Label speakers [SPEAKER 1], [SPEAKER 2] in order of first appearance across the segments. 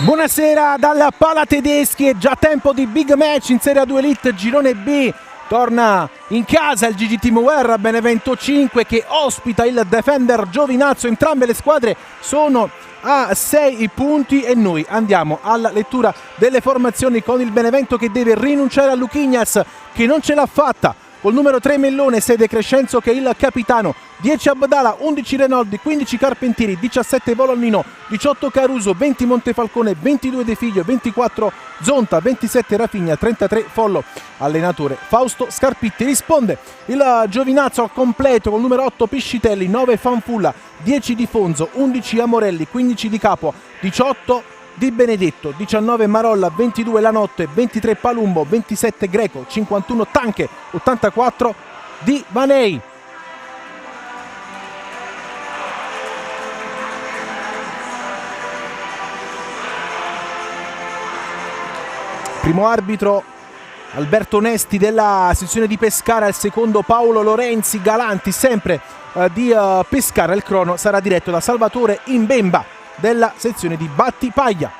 [SPEAKER 1] Buonasera dalla Pala Tedeschi, è già tempo di big match in Serie A2 Elite Girone B. Torna in casa il GG Team Wear Benevento 5 che ospita il Defender Giovinazzo. Entrambe le squadre sono a 6 punti e noi andiamo alla lettura delle formazioni con il Benevento che deve rinunciare a Luchignas che non ce l'ha fatta. Col numero 3 Mellone, 6 De Crescenzo che è il capitano, 10 Abdala, 11 Renoldi, 15 Carpentieri, 17 Volonnino, 18 Caruso, 20 Montefalcone, 22 De Figlio, 24 Zonta, 27 Rafinha, 33 Follo. Allenatore Fausto Scarpitti. Risponde il Giovinazzo al completo col numero 8 Piscitelli, 9 Fanfulla, 10 Di Fonzo, 11 Amorelli, 15 Di Capo, 18 Di Benedetto, 19 Marolla, 22 Lanotte, 23 Palumbo, 27 Greco, 51 Tanche, 84 Di Vanei. Primo arbitro Alberto Onesti della sezione di Pescara, il secondo Paolo Lorenzi Galanti sempre di Pescara. Il crono sarà diretto da Salvatore Imbemba della sezione di Battipaglia.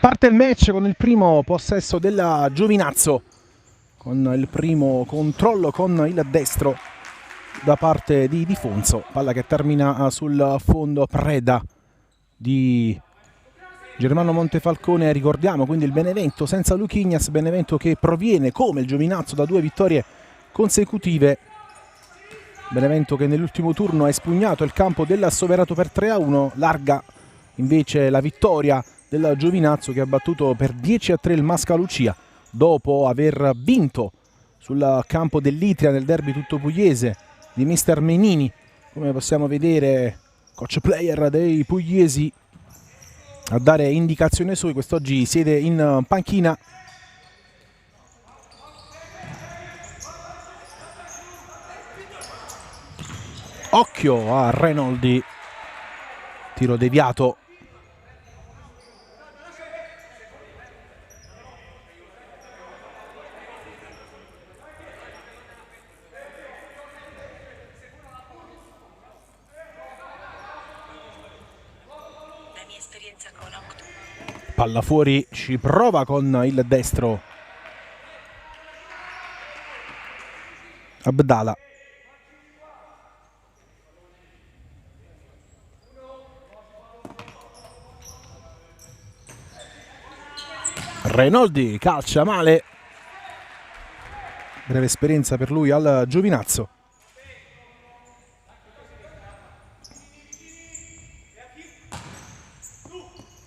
[SPEAKER 1] Parte il match con il primo possesso della Giovinazzo, con il primo controllo con il destro da parte di Di Fonzo. Palla che termina sul fondo, preda di Germano Montefalcone. Ricordiamo quindi il Benevento senza Luchignas, Benevento che proviene come il Giovinazzo da 2 vittorie consecutive. Benevento che nell'ultimo turno ha espugnato il campo dell'Assoverato per 3-1, larga invece la vittoria del Giovinazzo che ha battuto per 10-3 il Mascalucia dopo aver vinto sul campo dell'Itria nel derby tutto pugliese di mister Menini. Come possiamo vedere, coach player dei pugliesi a dare indicazione su, quest'oggi siede in panchina. Occhio a Renoldi, tiro deviato. Palla fuori, ci prova con il destro Abdala. Renoldi calcia male. Breve esperienza per lui al Giovinazzo.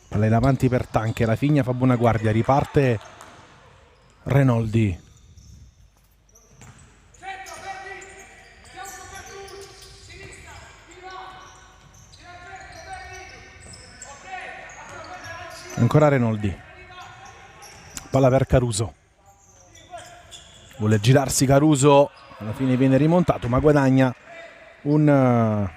[SPEAKER 1] Palla in avanti per Tanche, Rafinha fa buona guardia, riparte Renoldi. Ancora Renoldi, palla per Caruso, vuole girarsi Caruso, alla fine viene rimontato ma guadagna un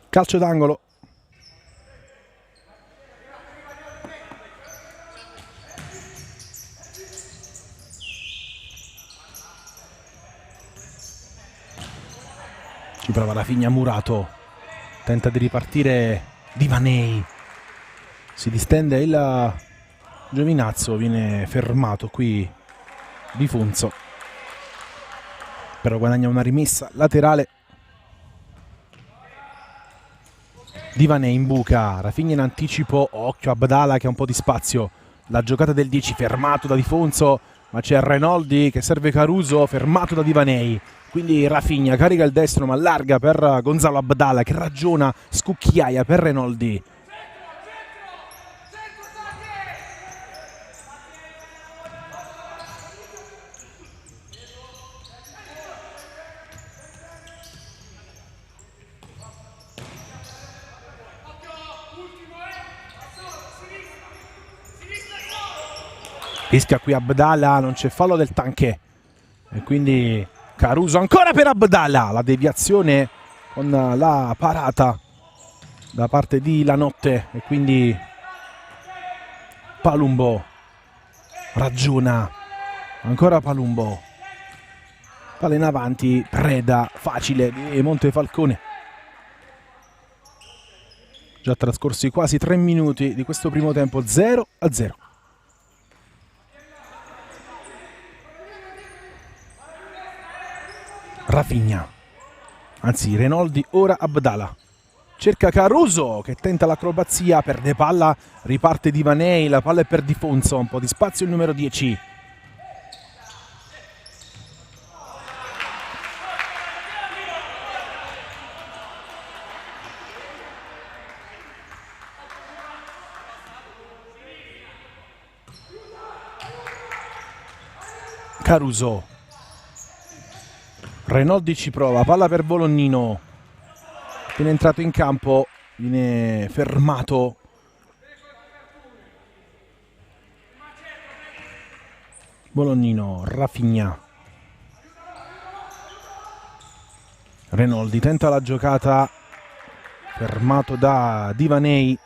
[SPEAKER 1] calcio d'angolo. Ci prova Rafinha, Murato, tenta di ripartire Divanei, si distende il Giovinazzo, viene fermato qui Di Funzo, però guadagna una rimessa laterale. Divanei in buca, Rafinha in anticipo, occhio Abdala che ha un po' di spazio, la giocata del 10 fermato da Di Funzo, ma c'è Renoldi che serve Caruso, fermato da Divanei. Quindi Rafinha carica il destro ma allarga per Gonzalo Abdala che ragiona, scucchiaia per Renoldi. Rischia qui Abdala, non c'è fallo del Tanché e quindi Caruso ancora per Abdala, la deviazione con la parata da parte di Lanotte e quindi Palumbo ragiona, ancora Palumbo, palla in avanti, preda facile di Montefalcone. Già trascorsi quasi 3 minuti di questo primo tempo, 0-0. Rafinha, anzi Renoldi, ora Abdala, cerca Caruso che tenta l'acrobazia, perde palla, riparte Divanei, la palla è per Di Funzo, un po' di spazio il numero 10. Caruso, Renoldi ci prova, palla per Bolognino, viene entrato in campo, viene fermato. Bolognino, Rafinha, Renoldi tenta la giocata, fermato da Divanei.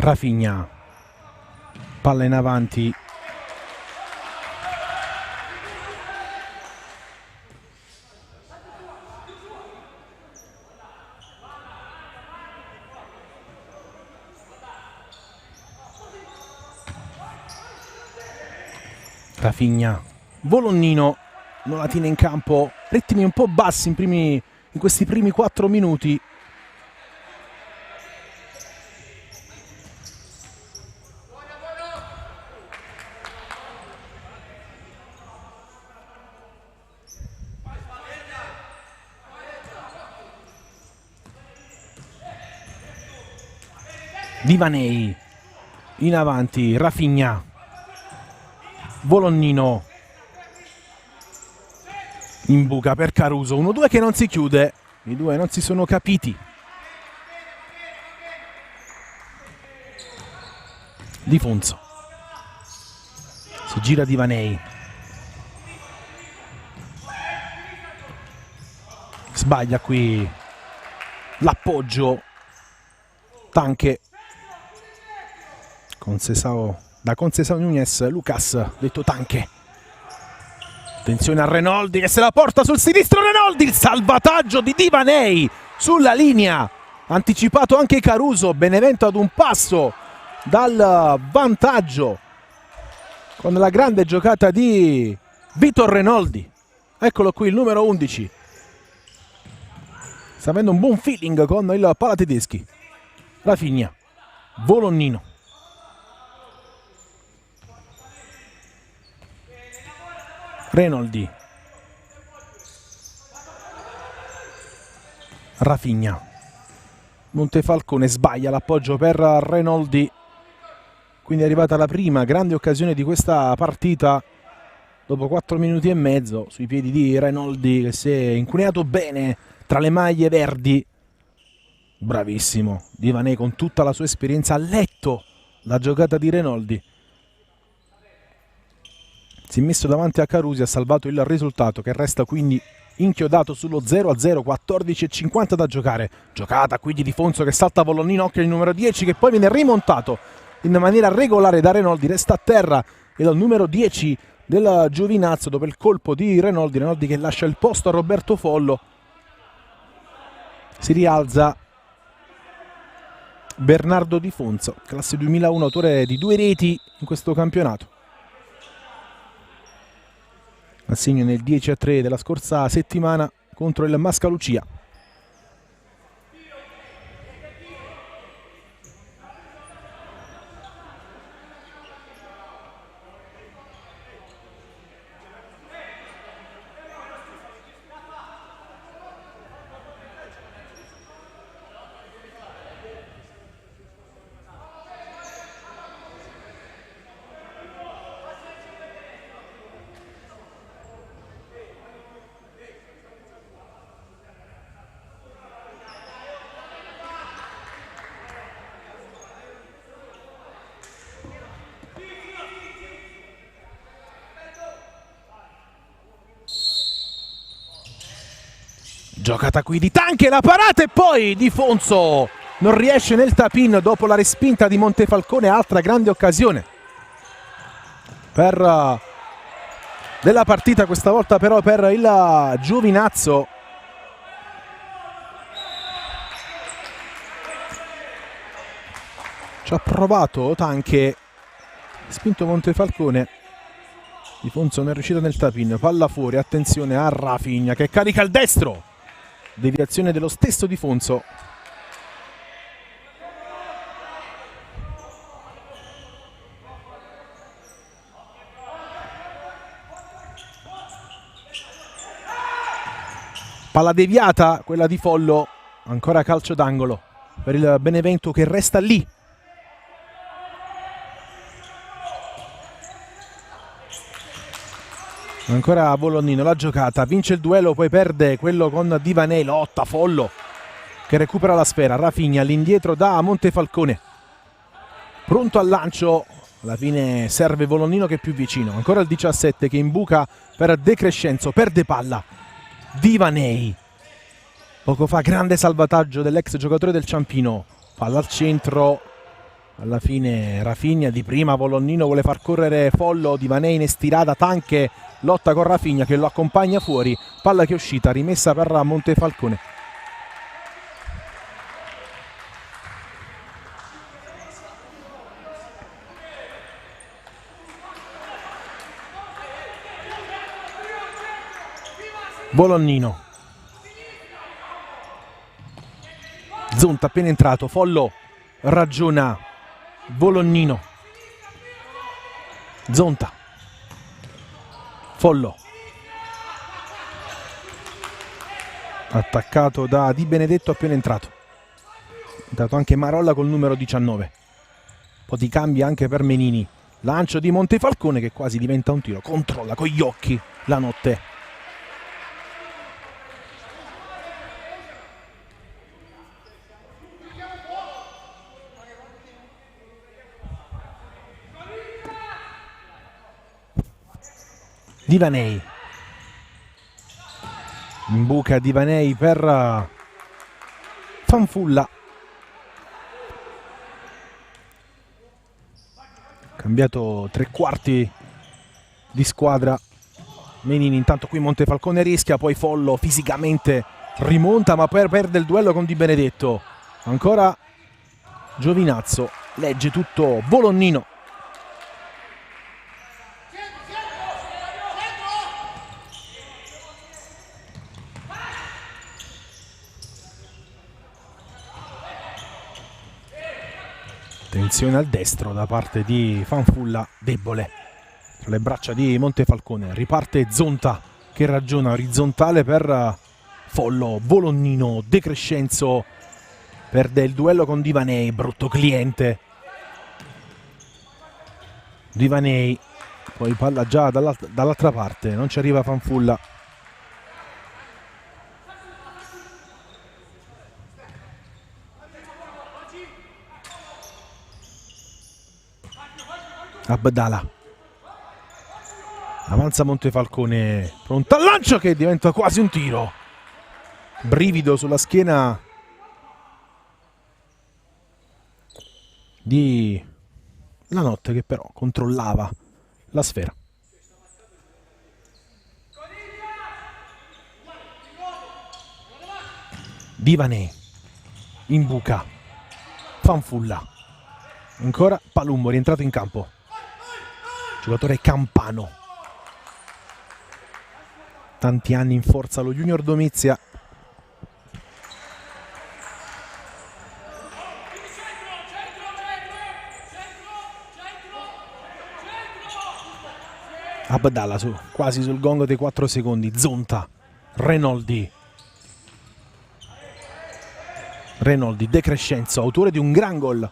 [SPEAKER 1] Rafinha, palla in avanti, Rafinha, Bolognino non la tiene in campo, ritmi un po' bassi in questi primi 4 minuti. Divanei in avanti, Rafinha, Bolognino in buca per Caruso, 1-2 che non si chiude, i due non si sono capiti. Di Funzo, si gira Divanei, sbaglia qui l'appoggio Tanché. Da Concesao Núñez, Lucas, detto Tanché. Attenzione a Renoldi che se la porta sul sinistro, Renoldi, il salvataggio di Divanei sulla linea. Anticipato anche Caruso, Benevento ad un passo dal vantaggio con la grande giocata di Vitor Renoldi. Eccolo qui il numero 11. Sta avendo un buon feeling con il Palatedeschi. Rafinha, Bolognino. Renoldi, Rafinha, Montefalcone sbaglia l'appoggio per Renoldi, quindi è arrivata la prima grande occasione di questa partita dopo 4 minuti e mezzo sui piedi di Renoldi, che si è incuneato bene tra le maglie verdi. Bravissimo Divanei, con tutta la sua esperienza ha letto la giocata di Renoldi, si è messo davanti a Carusi, ha salvato il risultato che resta quindi inchiodato sullo 0-0, 14:50 da giocare. Giocata quindi di Fonso che salta Volonnino, occhio il numero 10 che poi viene rimontato in maniera regolare da Renoldi, resta a terra il numero 10 del Giovinazzo dopo il colpo di Renoldi. Renoldi che lascia il posto a Roberto Follo, si rialza Bernardo Di Fonso, classe 2001, autore di 2 reti in questo campionato. Assegno nel 10-3 della scorsa settimana contro il Mascalucia. Giocata qui di Tanche, la parata e poi Di Fonso non riesce nel tap-in dopo la respinta di Montefalcone. Altra grande occasione della partita, questa volta però per il Giovinazzo. Ci ha provato Tanche, spinto Montefalcone. Di Fonso non è riuscito nel tap-in, palla fuori, attenzione a Rafinha che carica il destro. Deviazione dello stesso Di Fonso. Palla deviata, quella di Follo. Ancora calcio d'angolo per il Benevento che resta lì. Ancora Volonnino, la giocata, vince il duello, poi perde quello con Divanei, lotta Follo che recupera la sfera, Rafinha all'indietro da Montefalcone, pronto al lancio, alla fine serve Volonnino che è più vicino, ancora il 17 che imbuca per De Crescenzo, perde palla, Divanei, poco fa grande salvataggio dell'ex giocatore del Ciampino, palla al centro, alla fine Rafinha di prima, Volonnino vuole far correre Follo, Divanei in estirata, Tanche lotta con Rafinha che lo accompagna fuori, palla che è uscita, rimessa per Montefalcone. Volonnino, Zonta appena entrato, Follo ragiona, Volonnino, Zonta, Follo, attaccato da Di Benedetto appena entrato. È entrato anche Marolla col numero 19. Un po' di cambi anche per Menini. Lancio di Montefalcone che quasi diventa un tiro. Controlla con gli occhi la notte. Divanei, imbuca Divanei per Fanfulla, cambiato 3/4 di squadra Menini. Intanto qui Montefalcone rischia, poi Follo fisicamente rimonta ma poi perde il duello con Di Benedetto. Ancora Giovinazzo, legge tutto Volonnino. Attenzione al destro da parte di Fanfulla, debole. tra le braccia di Montefalcone. Riparte Zonta che ragiona orizzontale per Follo. Volonnino, De Crescenzo perde il duello con Divanei, brutto cliente. Divanei, poi palla già dall'altra parte, non ci arriva Fanfulla. Abdala, avanza Montefalcone, pronto al lancio che diventa quasi un tiro. Brivido sulla schiena di Lanotte, che però controllava la sfera. Divanei, Imbuca, Fanfulla, ancora Palumbo rientrato in campo. Giocatore campano, tanti anni in forza allo Junior Domizia. Abdala quasi sul gong dei 4 secondi. Zonta, Renoldi, De Crescenzo, autore di un gran gol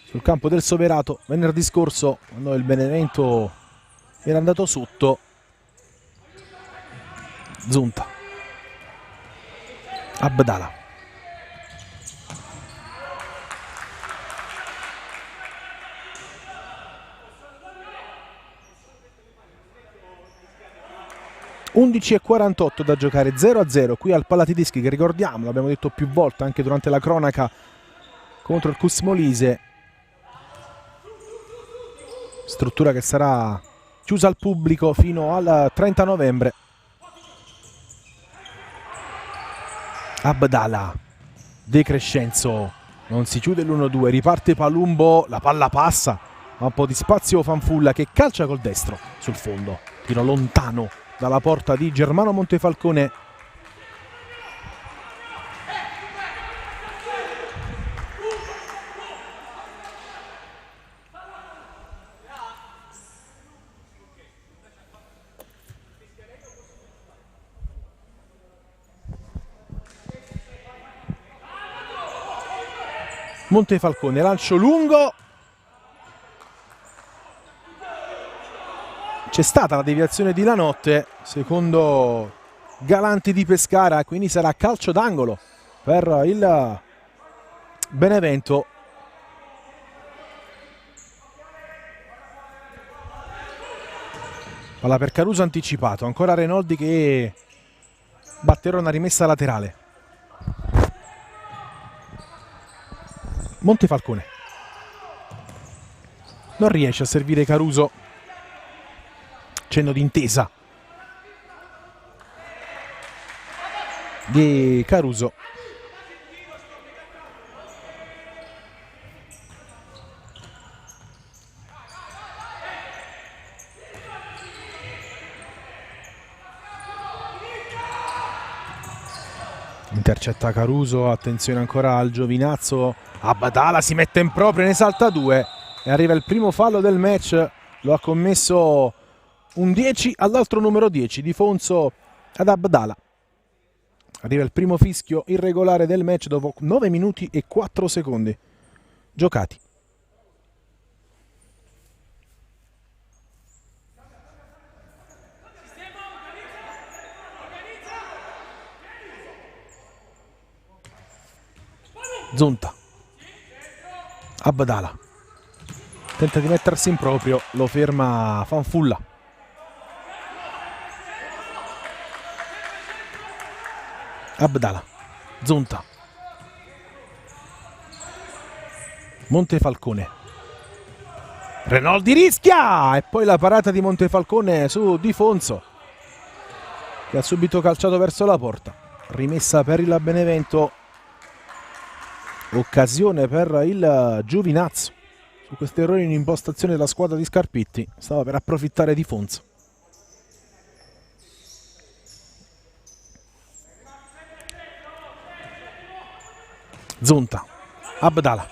[SPEAKER 1] sul campo del Soverato venerdì scorso, quando il Benevento era andato sotto. Zonta, Abdala, (11:48) da giocare, 0-0 qui al Palatidischi, che ricordiamo, l'abbiamo detto più volte anche durante la cronaca, contro il Cus Molise. Struttura che sarà chiusa al pubblico fino al 30 novembre. Abdala, De Crescenzo, non si chiude l'1-2, riparte Palumbo, la palla passa, ha un po' di spazio Fanfulla che calcia col destro sul fondo, tiro lontano dalla porta di Germano Montefalcone. Montefalcone, lancio lungo. C'è stata la deviazione di Lanotte, secondo Galanti di Pescara, quindi sarà calcio d'angolo per il Benevento. Palla per Caruso anticipato, ancora Renoldi che batterà una rimessa laterale. Montefalcone non riesce a servire Caruso, cenno d'intesa di Caruso. Intercetta Caruso, attenzione ancora al Giovinazzo. Abdala si mette in proprio, ne salta 2 e arriva il primo fallo del match. Lo ha commesso un 10 all'altro numero 10 di Fonso ad Abdala. Arriva il primo fischio irregolare del match dopo 9 minuti e 4 secondi giocati. Zonta, Abdala tenta di mettersi in proprio, lo ferma Fanfulla. Abdala, Zonta, Montefalcone, Renoldi rischia e poi la parata di Montefalcone su Di Fonso, che ha subito calciato verso la porta. Rimessa per il Benevento, occasione per il Giovinazzo. Su questo errore in impostazione della squadra di Scarpitti stava per approfittare Di Fonso. Zonta, Abdala,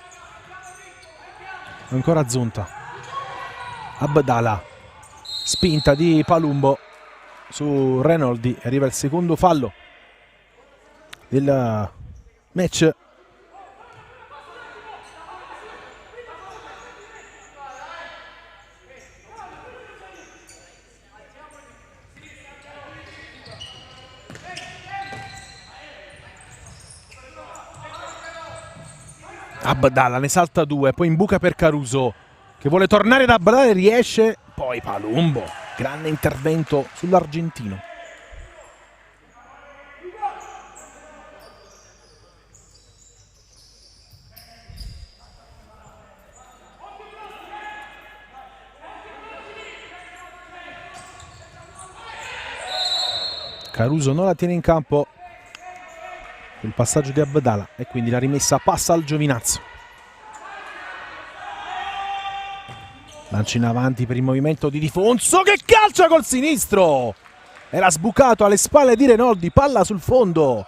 [SPEAKER 1] ancora Zonta, Abdala, spinta di Palumbo su Renoldi, arriva il secondo fallo del match. Abdallah ne salta due, poi imbuca per Caruso che vuole tornare da Abdallah e riesce, poi Palumbo, grande intervento sull'argentino. Caruso non la tiene in campo, il passaggio di Abdallah e quindi la rimessa passa al Giovinazzo. Lancio in avanti per il movimento di Difonso che calcia col sinistro, era sbucato alle spalle di Renoldi, palla sul fondo,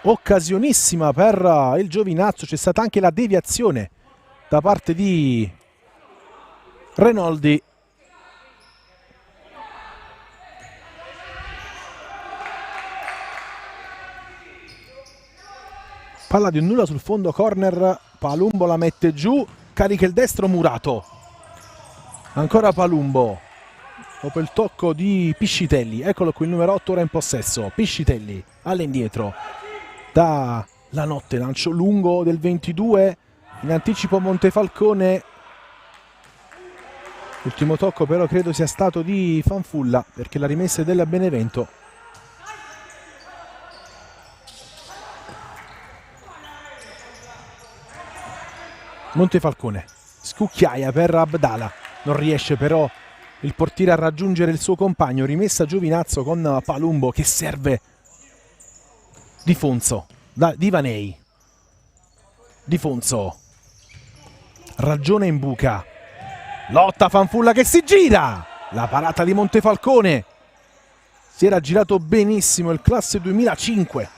[SPEAKER 1] occasionissima per il Giovinazzo. C'è stata anche la deviazione da parte di Renoldi. Palla di un nulla sul fondo, corner, Palumbo la mette giù, carica il destro Murato. Ancora Palumbo, dopo il tocco di Piscitelli, eccolo qui il numero 8 ora in possesso. Piscitelli all'indietro, da La Notte, lancio lungo del 22, in anticipo Montefalcone. L'ultimo tocco però credo sia stato di Fanfulla, perché la rimessa è della Benevento. Montefalcone, scucchiaia per Abdallah, non riesce però il portiere a raggiungere il suo compagno. Rimessa Giovinazzo con Palumbo che serve Difonso da Divanei. Difonso ragiona in buca, lotta Fanfulla che si gira, la parata di Montefalcone, si era girato benissimo il classe 2005.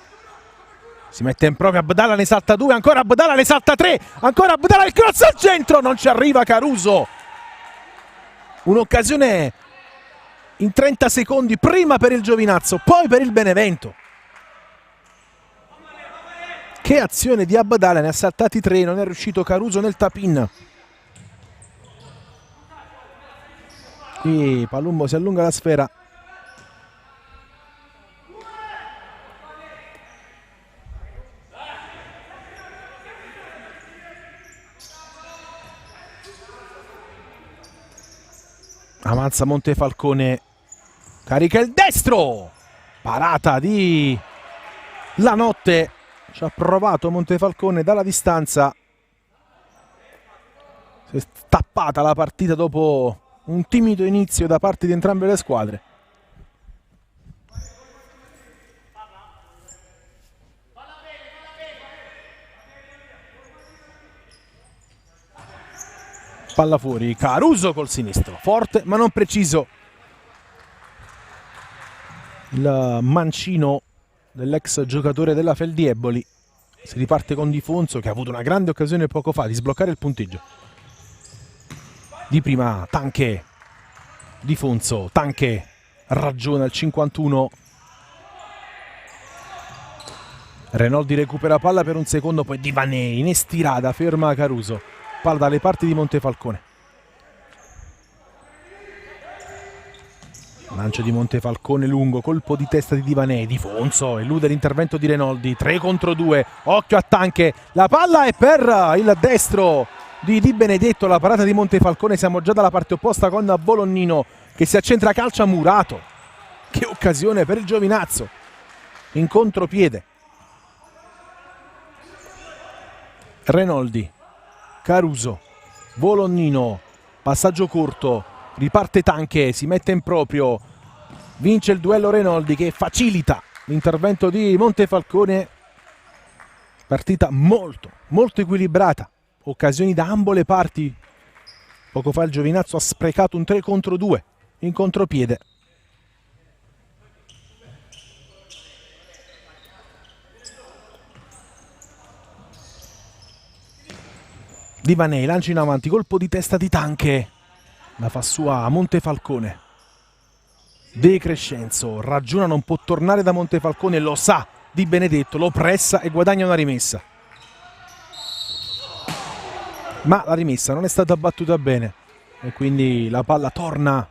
[SPEAKER 1] Si mette in proprio Abdallah, ne salta due, ancora Abdallah, ne salta tre, ancora Abdallah, il cross al centro, non ci arriva Caruso. Un'occasione in 30 secondi, prima per il Giovinazzo, poi per il Benevento. Che azione di Abdallah, ne ha saltati tre, non è riuscito Caruso nel tap-in. Qui Palumbo si allunga la sfera. Avanza Montefalcone, carica il destro, parata di La Notte, ci ha provato Montefalcone dalla distanza, si è tappata la partita dopo un timido inizio da parte di entrambe le squadre. Palla fuori, Caruso col sinistro, forte ma non preciso. Il mancino dell'ex giocatore della Feldieboli. Si riparte con Difonso che ha avuto una grande occasione poco fa di sbloccare il punteggio. Di prima Tanche, Difonso, Tanche ragiona il 51. Renoldi recupera palla per un secondo, poi Divanei in estirada ferma Caruso. Palla dalle parti di Montefalcone. Lancio di Montefalcone lungo, colpo di testa di Divanei. Difonso elude l'intervento di Renoldi. 3 contro 2. Occhio a Tanche. La palla è per il destro di Di Benedetto. La parata di Montefalcone. Siamo già dalla parte opposta con Bolognino che si accentra, calcia Murato. Che occasione per il Giovinazzo. In contropiede. Renoldi. Caruso, Bolognino, passaggio corto, riparte Tanche, si mette in proprio, vince il duello Renoldi che facilita l'intervento di Montefalcone. Partita molto equilibrata, occasioni da ambo le parti. Poco fa il Giovinazzo ha sprecato un 3 contro 2 in contropiede. Divanei, lancio in avanti, colpo di testa di Tanche. La fa sua Montefalcone. De Crescenzo ragiona, non può tornare da Montefalcone, lo sa Di Benedetto, lo pressa e guadagna una rimessa. Ma la rimessa non è stata battuta bene e quindi la palla torna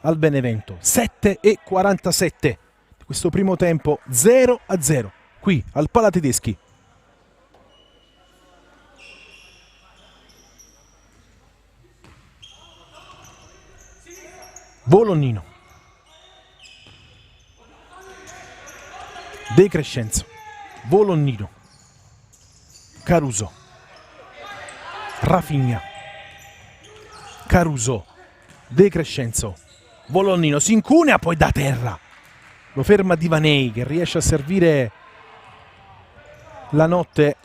[SPEAKER 1] al Benevento. 7:47 di questo primo tempo, 0-0 qui al Pala Tedeschi. Volonnino, De Crescenzo, Volonnino, Caruso, Rafinha, Caruso, De Crescenzo, Volonnino si incunea, poi da terra lo ferma Divanei che riesce a servire la notte.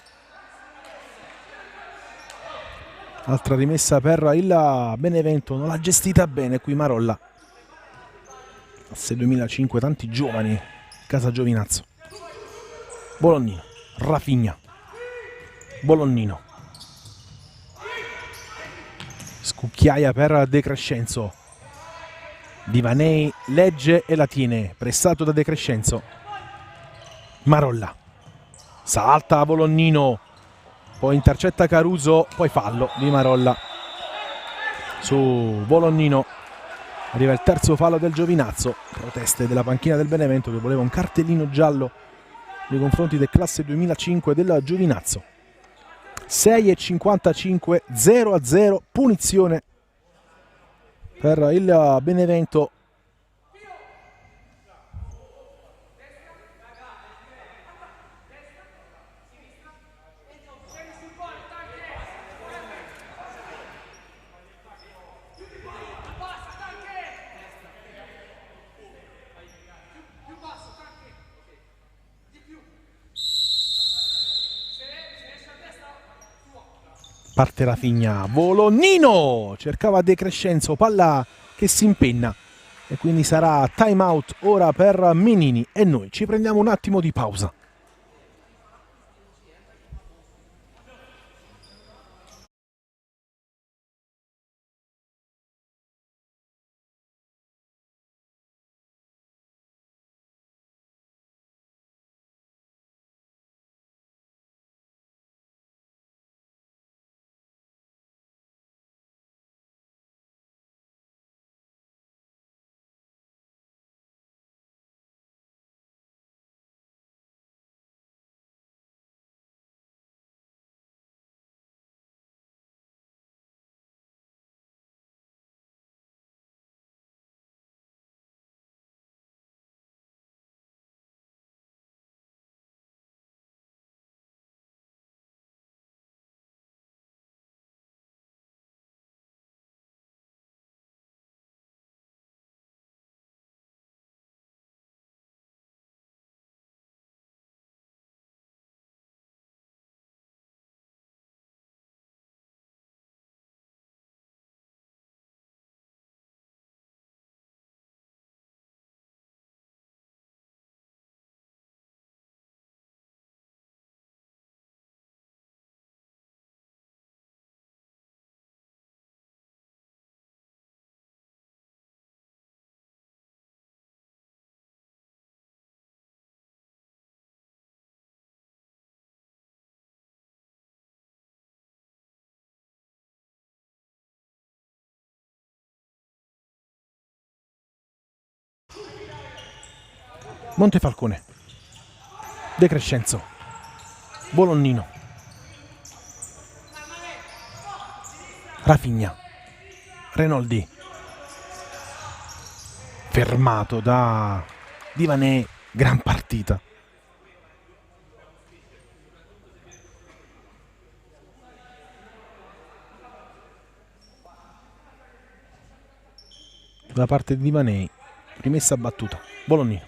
[SPEAKER 1] Altra rimessa per il Benevento, non l'ha gestita bene qui Marolla. Classe 2005, tanti giovani, casa Giovinazzo. Volonnino, Rafinha, Volonnino, scucchiaia per De Crescenzo. Divanei legge e la tiene, pressato da De Crescenzo. Marolla, salta Volonnino, poi intercetta Caruso, poi fallo di Marolla su Volonnino. Arriva il terzo fallo del Giovinazzo. Proteste della panchina del Benevento che voleva un cartellino giallo nei confronti del classe 2005 del Giovinazzo. 6:55, 0-0, punizione per il Benevento. Parte Rafinha, Volonnino, cercava De Crescenzo, palla che si impenna e quindi sarà time out ora per Menini e noi ci prendiamo un attimo di pausa. Montefalcone, De Crescenzo, Volonnino, Rafinha, Renoldi, fermato da Divanei, gran partita. Da parte di Divanei, rimessa battuta, Volonnino.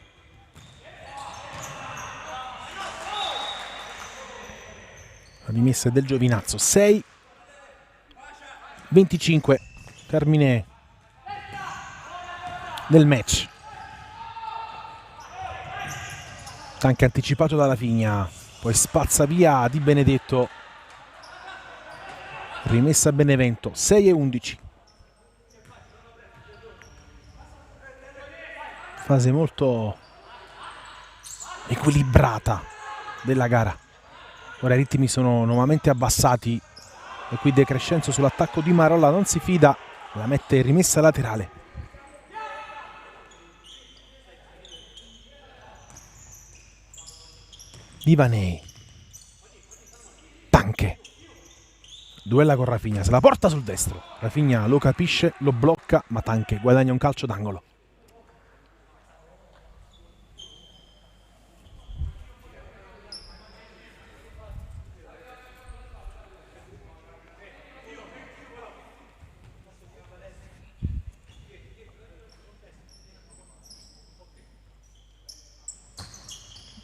[SPEAKER 1] La rimessa del Giovinazzo, 6:25, termine del match. Anche anticipato dalla Rafinha, poi spazza via Di Benedetto. Rimessa a Benevento, 6:11. Fase molto equilibrata della gara. Ora i ritmi sono nuovamente abbassati e qui De Crescenzo sull'attacco di Marolla non si fida, la mette in rimessa laterale. Divanei, Tanche, duella con Rafinha, se la porta sul destro, Rafinha lo capisce, lo blocca, ma Tanche guadagna un calcio d'angolo.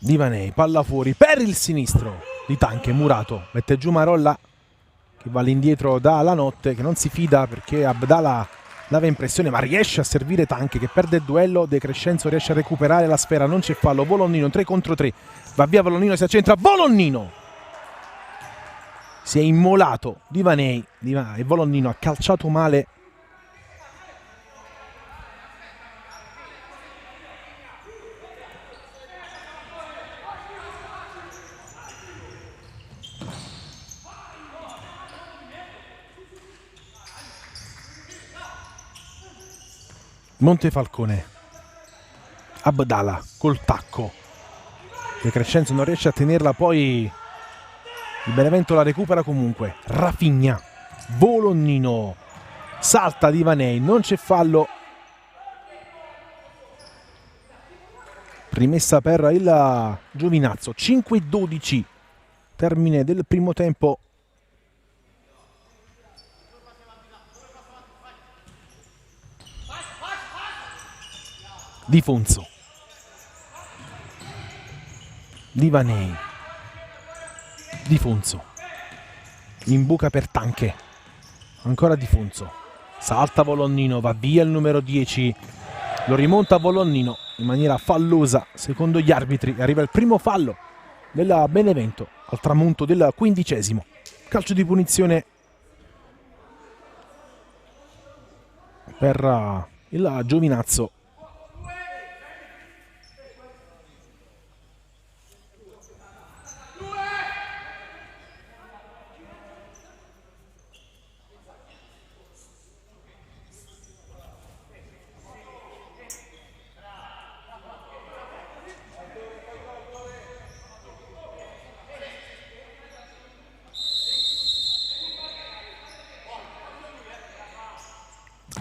[SPEAKER 1] Divanei, palla fuori per il sinistro di Tanche, Murato, mette giù Marolla che va all'indietro dalla notte, che non si fida perché Abdallah dava impressione, ma riesce a servire Tanche che perde il duello. De Crescenzo riesce a recuperare la sfera, non c'è fallo, Volonnino 3 contro 3, va via Volonnino, si accentra, Volonnino si è immolato, Divanei e Volonnino ha calciato male. Montefalcone, Abdallah col tacco, De Crescenzo non riesce a tenerla, poi il Benevento la recupera comunque. Rafinha, Volonnino, salta Divanei, non c'è fallo, rimessa per il Giovinazzo. 5-12, termine del primo tempo. Di Fonso, Divanei, Di Fonso, in buca per Tanche, ancora Di Fonso, salta Volonnino, va via il numero 10, lo rimonta Volonnino in maniera fallosa secondo gli arbitri. Arriva il primo fallo del Benevento al tramonto del 15°. Calcio di punizione per il Giovinazzo.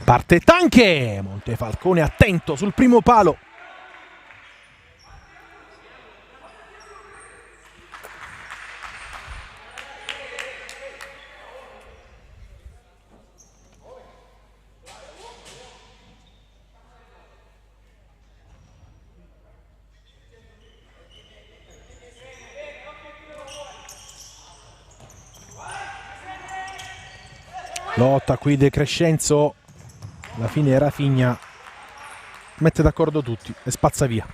[SPEAKER 1] Parte Tanche, Montefalcone attento sul primo palo. Lotta qui De Crescenzo. Alla fine Rafinha mette d'accordo tutti e spazza via.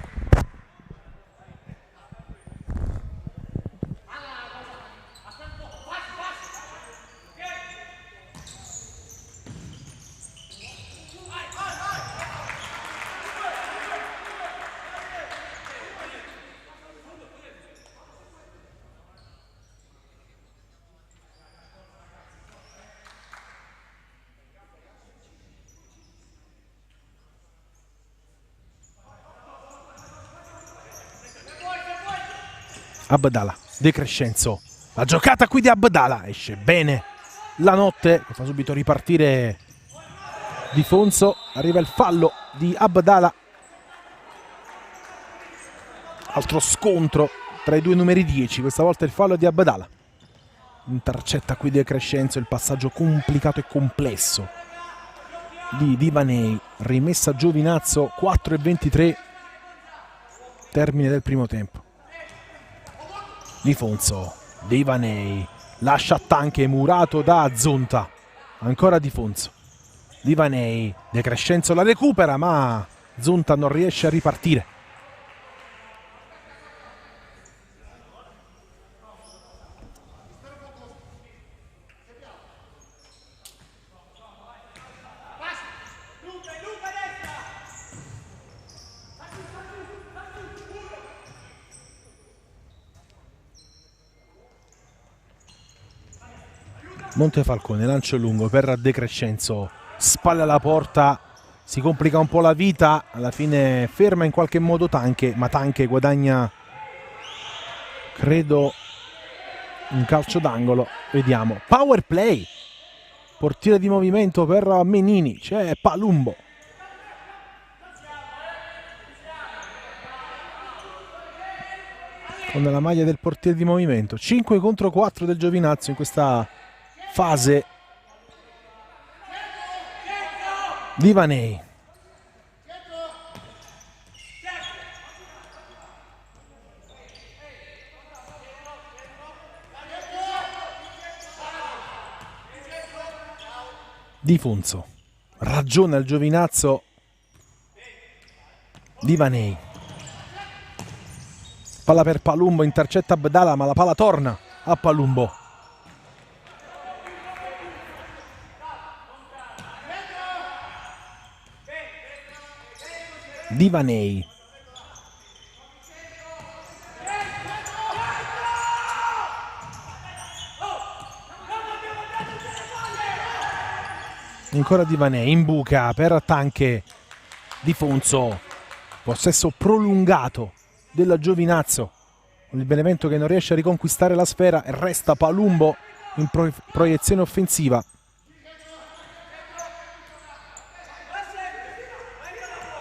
[SPEAKER 1] Abdallah, De Crescenzo, la giocata qui di Abdallah, esce bene la notte, fa subito ripartire Di Fonso, arriva il fallo di Abdallah, altro scontro tra i due numeri 10, questa volta il fallo di Abdallah, intercetta qui De Crescenzo, il passaggio complicato e complesso di Divanei, rimessa Giovinazzo, 4:23, termine del primo tempo. Di Fonso, Divanei, lascia Tanche, murato da Zonta, ancora Di Fonso, Divanei, De Crescenzo la recupera ma Zonta non riesce a ripartire. Montefalcone, lancio lungo per De Crescenzo, spalle alla porta, si complica un po' la vita, alla fine ferma in qualche modo Tanche, ma Tanche guadagna, credo, un calcio d'angolo. Vediamo, power play, portiere di movimento per Menini, c'è Palumbo. Con la maglia del portiere di movimento, 5 contro 4 del Giovinazzo in questa fase. Divanei, Di Funzo, ragiona il Giovinazzo. Divanei, palla per Palumbo, intercetta Abdala, ma la palla torna a Palumbo. Divanei, ancora Divanei, in buca per Tanche. Di Funzo, possesso prolungato del Giovinazzo, il Benevento che non riesce a riconquistare la sfera e resta Palumbo in proiezione offensiva.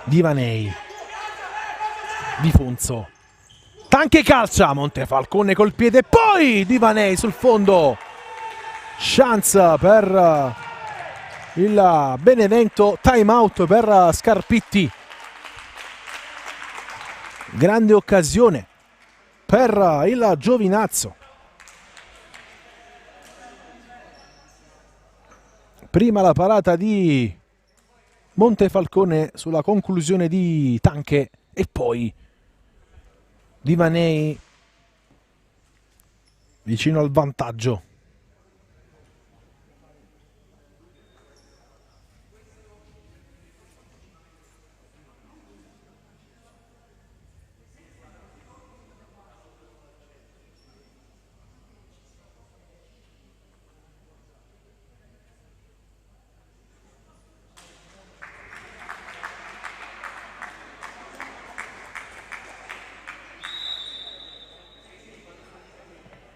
[SPEAKER 1] Divanei, Di Funzo, Tanche calcia, Montefalcone col piede, poi Divanei sul fondo, chance per il Benevento, time out per Scarpitti, grande occasione per il Giovinazzo. Prima la parata di Montefalcone sulla conclusione di Tanche e poi Divanei vicino al vantaggio.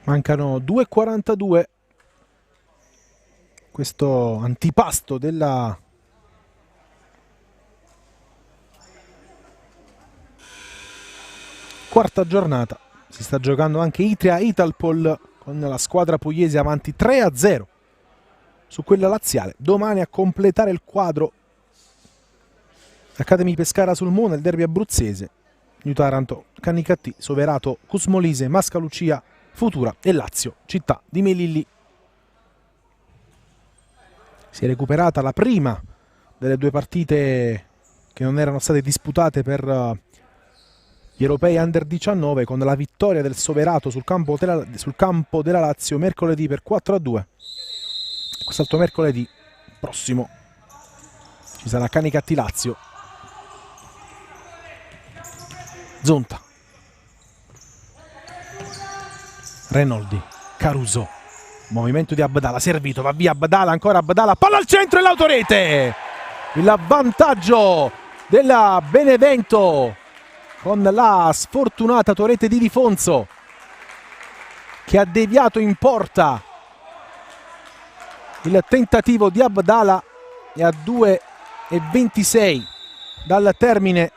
[SPEAKER 1] Mancano 2,42. Questo antipasto della quarta giornata. Si sta giocando anche Itria Italpol con la squadra pugliese avanti 3-0 su quella laziale. Domani a completare il quadro Academy Pescara Sulmona, il derby abruzzese, New Taranto, Canicattì, Soverato, Cusmolise, Mascalucia, Futura e Lazio, città di Melilli. Si è recuperata la prima delle due partite che non erano state disputate per gli europei Under 19 con la vittoria del Soverato sul campo della Lazio mercoledì per 4-2. Quest'altro mercoledì prossimo ci sarà Canicattì Lazio. Zonta, Renoldi, Caruso, movimento di Abdala, servito, va via Abdala, ancora Abdala, palla al centro e l'autorete. Il vantaggio della Benevento con la sfortunata torrete di Di Funzo che ha deviato in porta il tentativo di Abdala e a 2:26 dal termine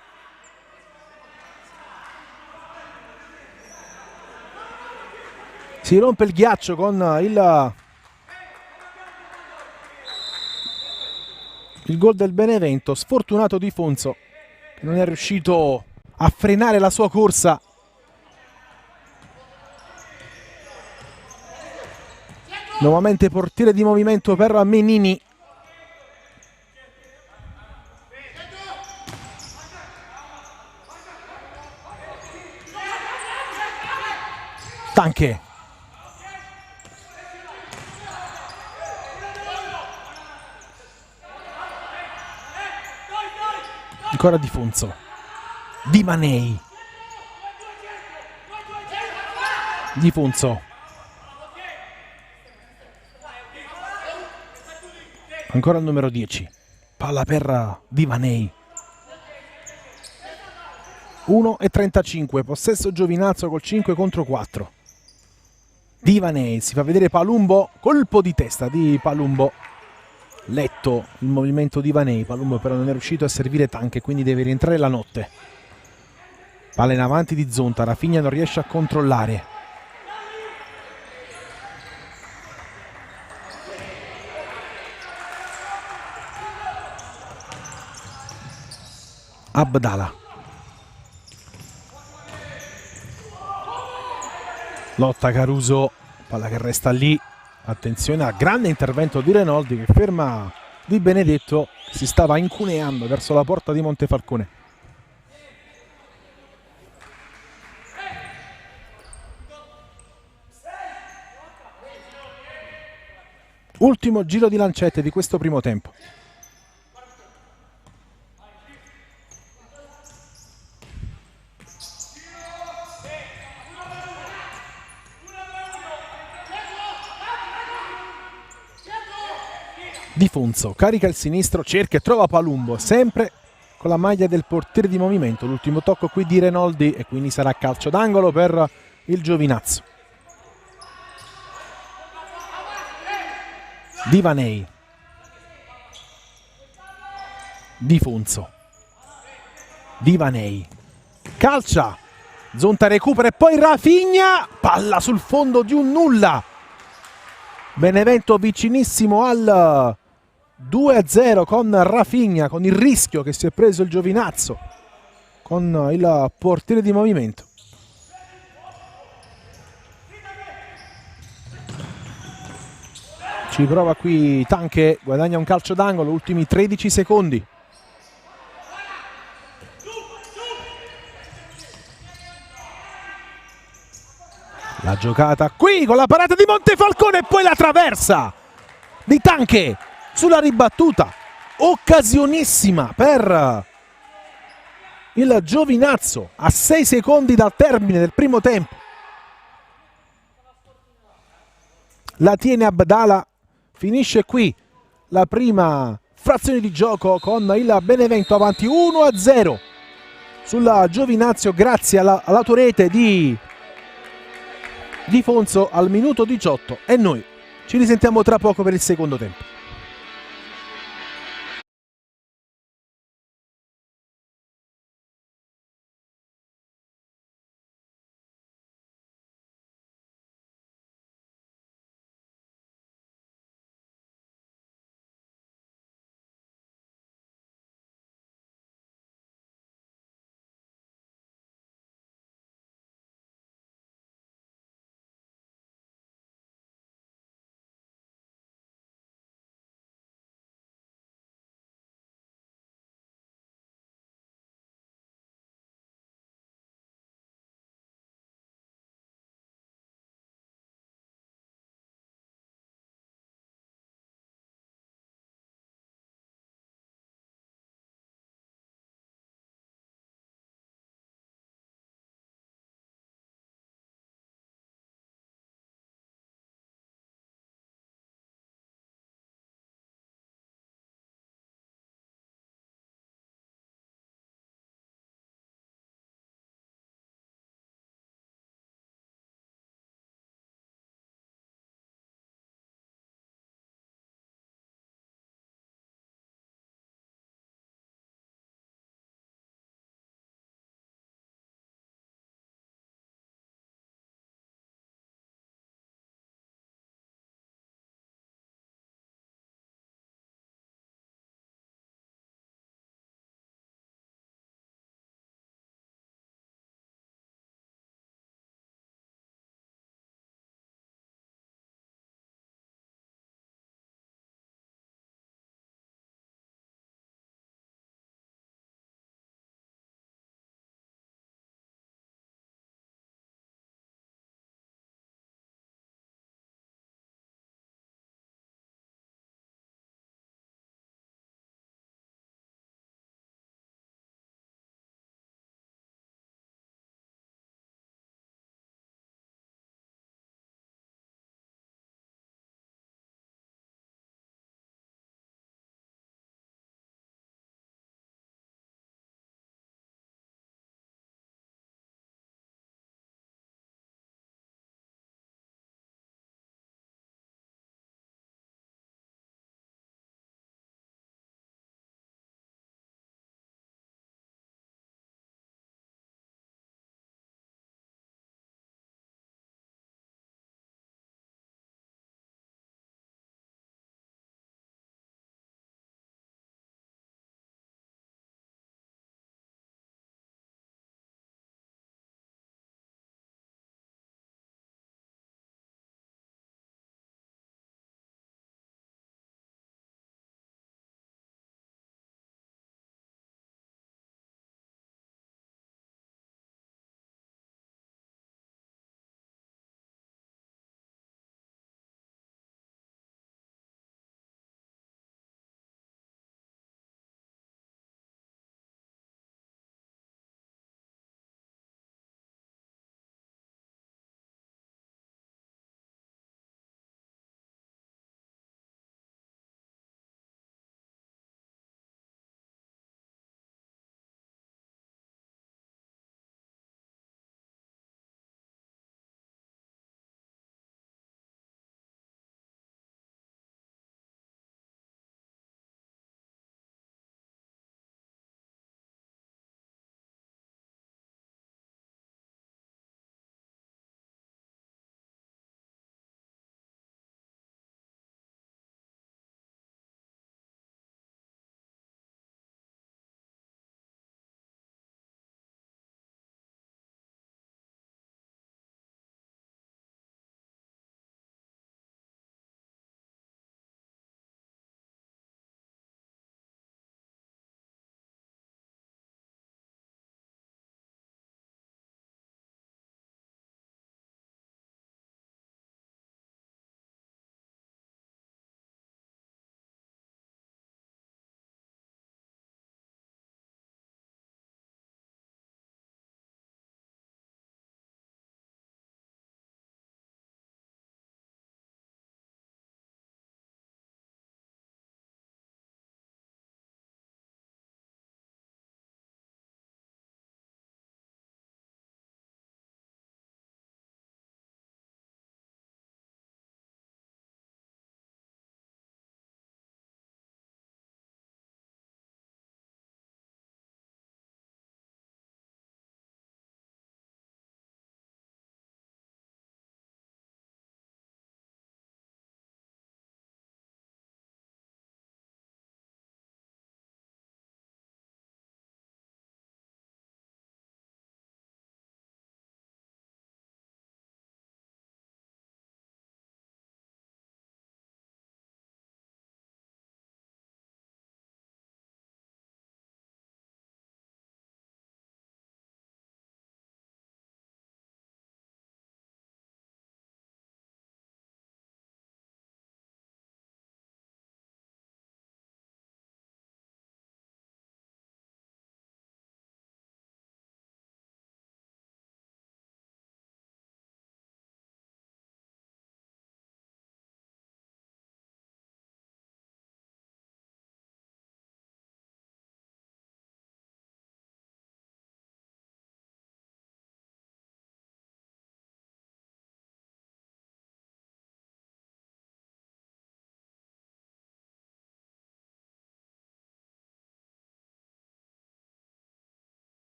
[SPEAKER 1] si rompe il ghiaccio con il gol del Benevento. Sfortunato Di Funzo che non è riuscito a frenare la sua corsa. Nuovamente portiere di movimento per Menini. Tanche, ancora Di Funzo, Divanei, Di Funzo, Ancora il numero 10. Palla per Divanei. 1:35, possesso Giovinazzo col 5 contro 4. Divanei, si fa vedere Palumbo, colpo di testa di Palumbo. Letto il movimento di Vanei, Palumbo però non è riuscito a servire Tanche, quindi deve rientrare la notte. Palla in avanti di Zonta, Rafinha non riesce a controllare. Abdala. Lotta Caruso, palla che resta lì. Attenzione al grande intervento di Renoldi che ferma Di Benedetto, che si stava incuneando verso la porta di Montefalcone. Ultimo giro di lancette di questo primo tempo. Di Fonzo carica il sinistro, cerca e trova Palumbo, sempre con la maglia del portiere di movimento. L'ultimo tocco qui di Renoldi e quindi sarà calcio d'angolo per il Giovinazzo. Divanei. Di Fonzo. Divanei. Calcia. Zonta recupera e poi Rafinha. Palla sul fondo di un nulla. Benevento vicinissimo al 2-0 con Rafinha, con il rischio che si è preso il Giovinazzo con il portiere di movimento. Ci prova qui Tanche, guadagna un calcio d'angolo, ultimi 13 secondi. La giocata qui con la parata di Montefalcone e poi la traversa di Tanche sulla ribattuta. Occasionissima per il Giovinazzo a 6 secondi dal termine del primo tempo. La tiene Abdala, finisce qui la prima frazione di gioco con il Benevento avanti 1-0 sulla Giovinazzo grazie all'autorete di Fonzo al minuto 18 e noi ci risentiamo tra poco per il secondo tempo.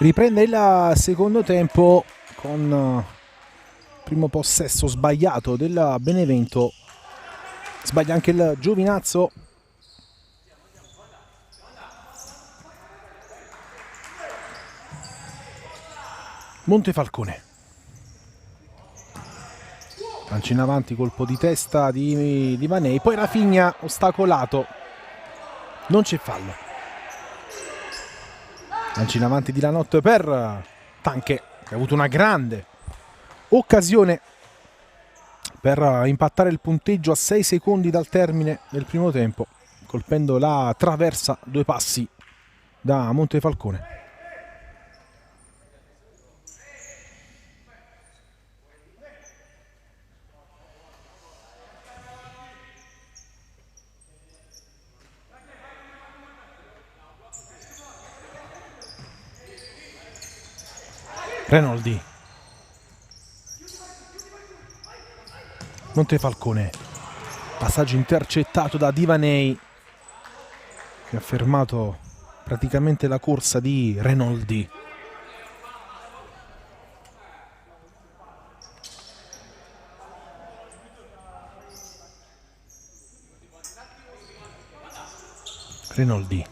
[SPEAKER 1] Riprende il secondo tempo con primo possesso sbagliato del Benevento. Sbaglia anche il Giovinazzo. Montefalcone. Lancio in avanti, colpo di testa di Vanei. Poi Rafinha ostacolato. Non c'è fallo. Lancio in avanti di Lanotte per Tanche, che ha avuto una grande occasione per impattare il punteggio a 6 secondi dal termine del primo tempo, colpendo la traversa 2 passi da Montefalcone. Renoldi. Montefalcone. Passaggio intercettato da Divanei, che ha fermato praticamente la corsa di Renoldi. Renoldi.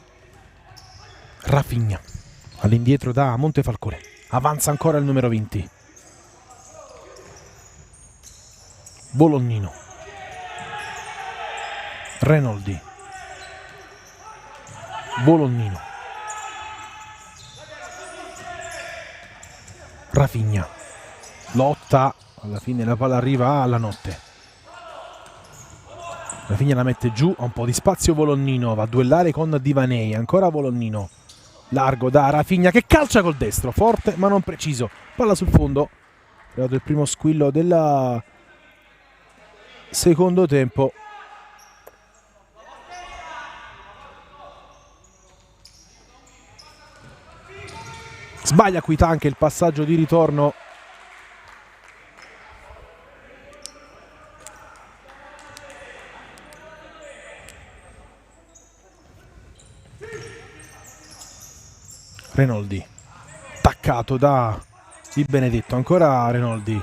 [SPEAKER 1] Rafinha. All'indietro da Montefalcone. Avanza ancora il numero 20. Bolognino. Renoldi. Bolognino. Rafinha. Lotta. Alla fine la palla arriva alla Notte. Rafinha la mette giù. Ha un po' di spazio Bolognino. Va a duellare con Divanei. Ancora Bolognino. Largo da Rafinha che calcia col destro, forte ma non preciso. Palla sul fondo. È arrivato il primo squillo del secondo tempo. Sbaglia qui Tanche il passaggio di ritorno. Renoldi, attaccato da Di Benedetto, ancora Renoldi,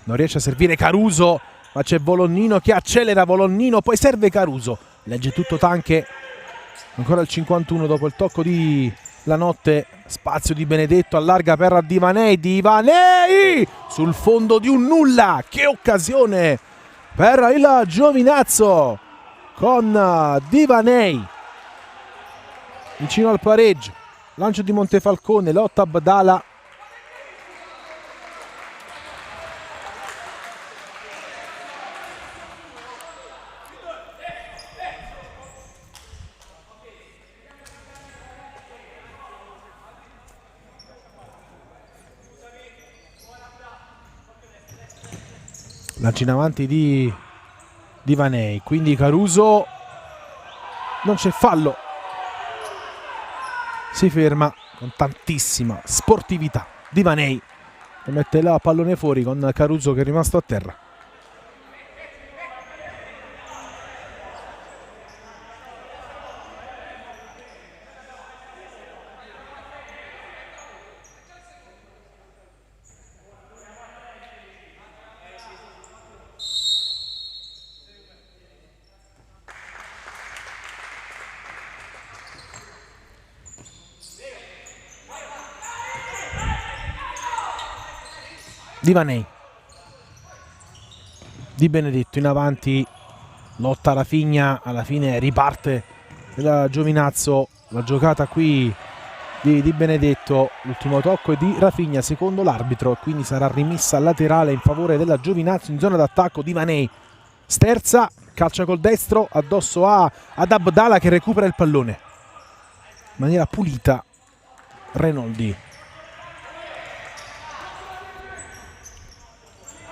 [SPEAKER 1] non riesce a servire Caruso, ma c'è Bolognino che accelera, Bolognino, poi serve Caruso, legge tutto Tanche, ancora il 51 dopo il tocco di Lanotte, spazio di Benedetto, allarga per Divanei, Divanei sul fondo di un nulla, che occasione per il Giovinazzo con Divanei vicino al pareggio. Lancio di Montefalcone, lotta Abdala. Lancio in avanti di Vanei, quindi Caruso, non c'è fallo. Si ferma con tantissima sportività. Divanei mette la pallone fuori con Caruso che è rimasto a terra. Divanei, Di Benedetto in avanti, lotta Rafinha, alla fine riparte il Giovinazzo, la giocata qui di Benedetto, l'ultimo tocco è di Rafinha secondo l'arbitro, quindi sarà rimessa laterale in favore della Giovinazzo in zona d'attacco. Divanei sterza, calcia col destro addosso ad Abdala che recupera il pallone in maniera pulita. Renoldi,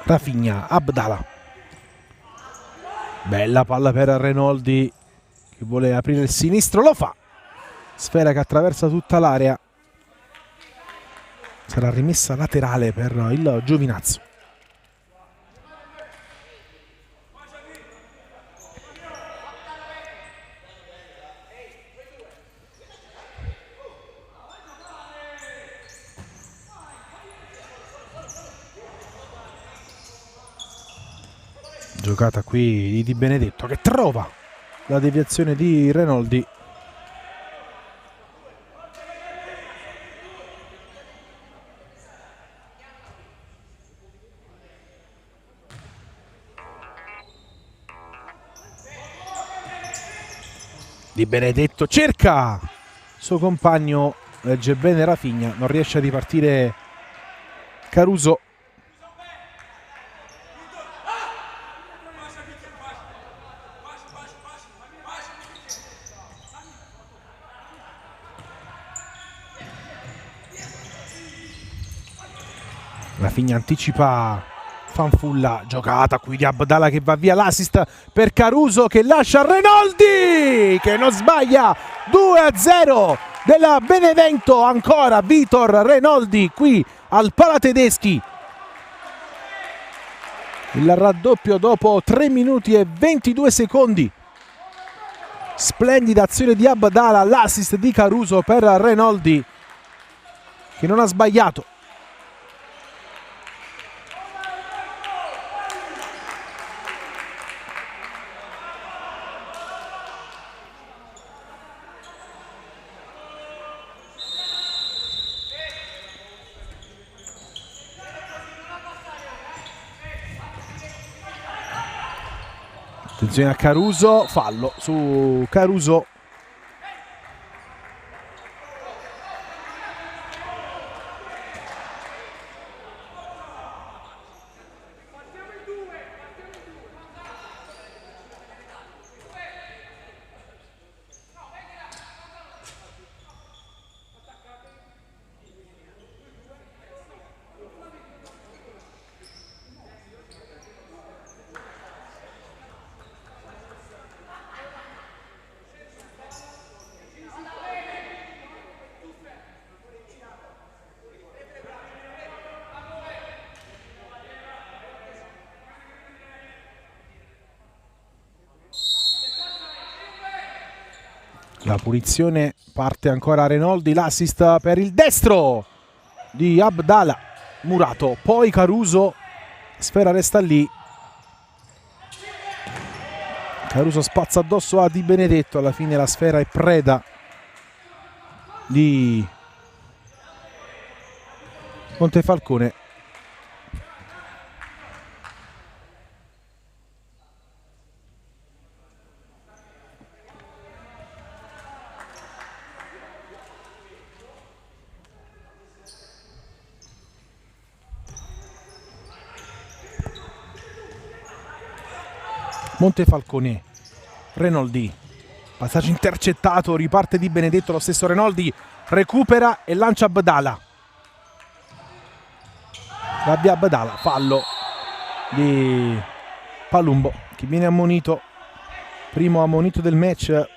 [SPEAKER 1] Rafinha, Abdala, bella palla per Renoldi che vuole aprire il sinistro, lo fa, sfera che attraversa tutta l'area, sarà rimessa laterale per il Giovinazzo. Giocata qui di Di Benedetto che trova la deviazione di Renoldi. Di Benedetto cerca il suo compagno, legge bene Rafinha, non riesce a ripartire Caruso. Rafinha anticipa Fanfulla, giocata qui di Abdallah che va via, l'assist per Caruso che lascia Renoldi che non sbaglia. 2-0 della Benevento, ancora Vitor Renoldi qui al Palatedeschi. Il raddoppio dopo 3 minuti e 22 secondi. Splendida azione di Abdallah, l'assist di Caruso per Renoldi che non ha sbagliato. Attenzione a Caruso, fallo su Caruso. La punizione parte ancora Renoldi, l'assist per il destro di Abdallah, murato, poi Caruso, sfera resta lì. Caruso spazza addosso a Di Benedetto, alla fine la sfera è preda di Montefalcone. Montefalcone, Renoldi, passaggio intercettato, riparte Di Benedetto, lo stesso Renoldi recupera e lancia Abdallah. Gabbia Abdallah, fallo di Palumbo che viene ammonito, primo ammonito del match.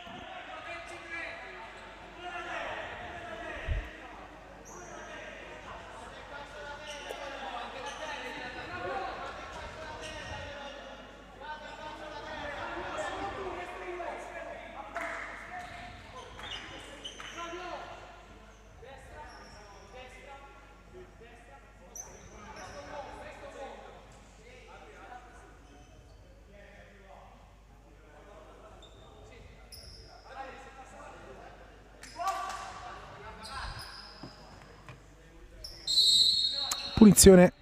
[SPEAKER 1] Punizione,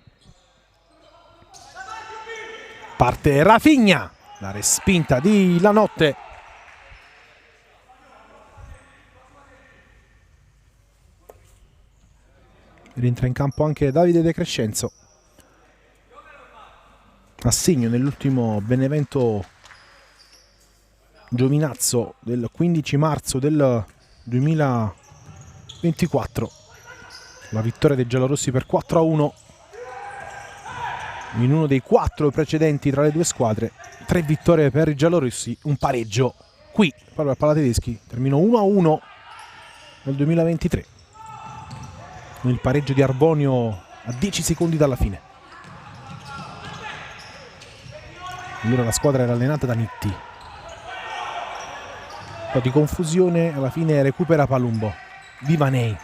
[SPEAKER 1] parte Rafinha, la respinta di Lanotte. Rientra in campo anche Davide De Crescenzo, assegno nell'ultimo Benevento Giovinazzo del 15 marzo del 2024. La vittoria dei giallorossi per 4-1 in uno dei 4 precedenti tra le due squadre. 3 vittorie per i giallorossi, un pareggio qui proprio al Palatedeschi, terminò 1-1 nel 2023 con il pareggio di Arbonio a 10 secondi dalla fine. Allora la squadra era allenata da Nitti, un po' di confusione, alla fine recupera Palumbo, Vivanei,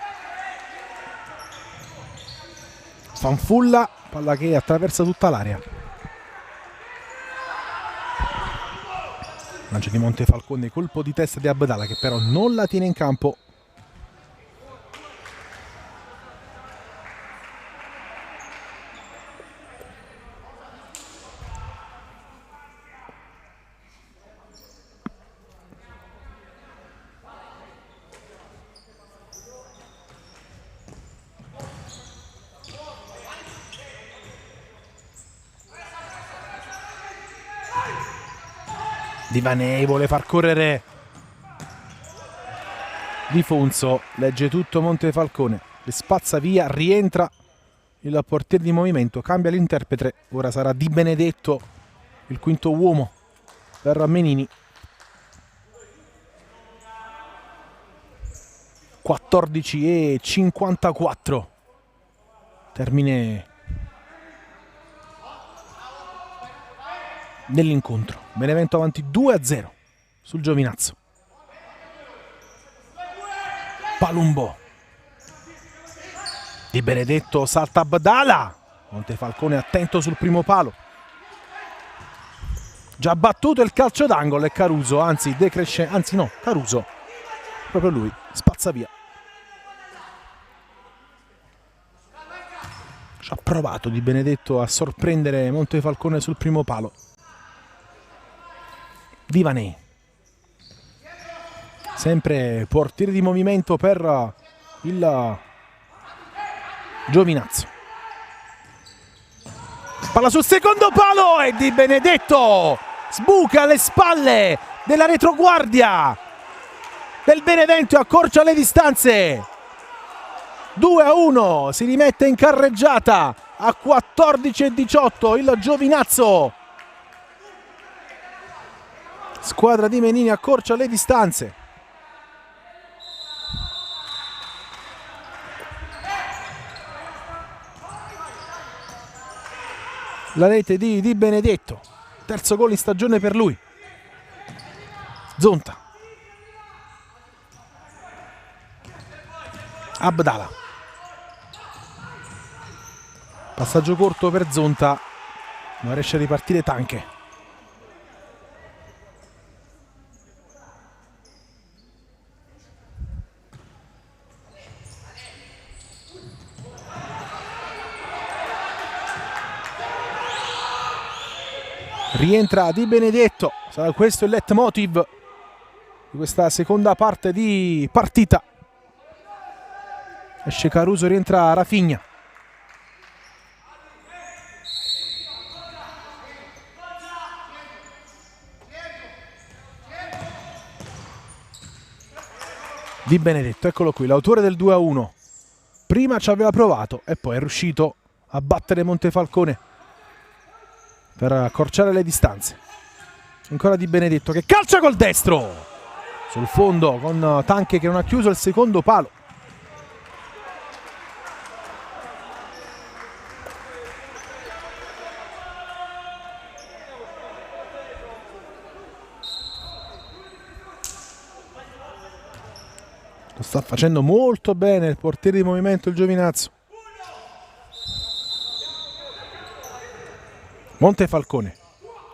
[SPEAKER 1] Fanfulla, palla che attraversa tutta l'area. Lancio di Montefalcone, colpo di testa di Abdallah che però non la tiene in campo. Divanei vuole far correre Di Fonso, legge tutto Montefalcone, le spazza via, rientra il portiere di movimento, cambia l'interprete, ora sarà Di Benedetto il quinto uomo per Menini. 14:54, termine dell'incontro. Benevento avanti 2-0 sul Giovinazzo. Palumbo, Di Benedetto, salta Abdallah, Montefalcone attento sul primo palo, già battuto il calcio d'angolo e Caruso, Caruso, proprio lui, spazza via. Ci ha provato Di Benedetto a sorprendere Montefalcone sul primo palo. Divanei, sempre portiere di movimento per il Giovinazzo. Palla sul secondo palo e Di Benedetto sbuca alle spalle della retroguardia del Benevento e accorcia le distanze. 2-1, si rimette in carreggiata a 14:18 il Giovinazzo. Squadra di Menini accorcia le distanze. La rete di Di Benedetto, terzo gol in stagione per lui. Zonta, Abdallah, passaggio corto per Zonta, non riesce a ripartire Tanche. Rientra Di Benedetto, sarà questo il leitmotiv di questa seconda parte di partita. Esce Caruso, rientra Rafinha. Di Benedetto, eccolo qui, l'autore del 2-1. Prima ci aveva provato e poi è riuscito a battere Montefalcone per accorciare le distanze. Ancora Di Benedetto che calcia col destro sul fondo con Tanche che non ha chiuso il secondo palo. Lo sta facendo molto bene il portiere di movimento, il Giovinazzo. Montefalcone,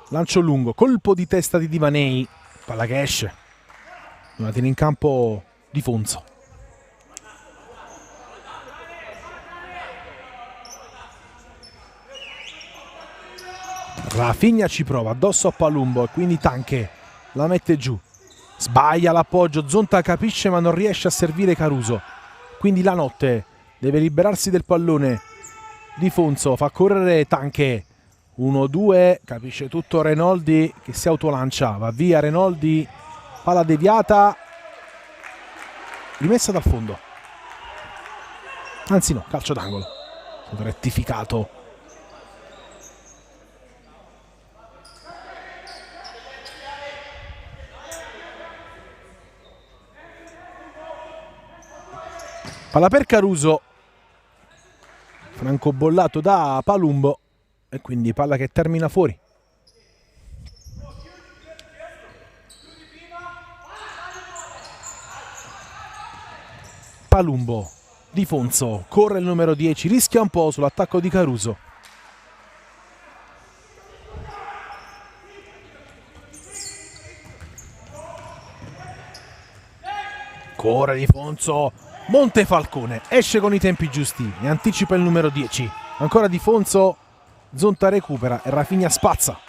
[SPEAKER 1] lancio lungo, colpo di testa di Divanei, palla che esce, non la tiene in campo Di Fonso. Rafinha ci prova, addosso a Palumbo e quindi Tanche la mette giù, sbaglia l'appoggio, Zonta capisce ma non riesce a servire Caruso, quindi la notte deve liberarsi del pallone. Di Fonso fa correre Tanche, 1-2, capisce tutto Renoldi che si autolancia, va via Renoldi, palla deviata, rimessa dal fondo, anzi no, calcio d'angolo, è stato rettificato. Palla per Caruso, francobollato da Palumbo e quindi palla che termina fuori. Palumbo, Di Fonso, corre il numero 10, rischia un po' sull'attacco di Caruso. Ancora Di Fonso, Montefalcone esce con i tempi giusti e anticipa il numero 10. Ancora Di Fonso, Zonta recupera e Rafinha spazza.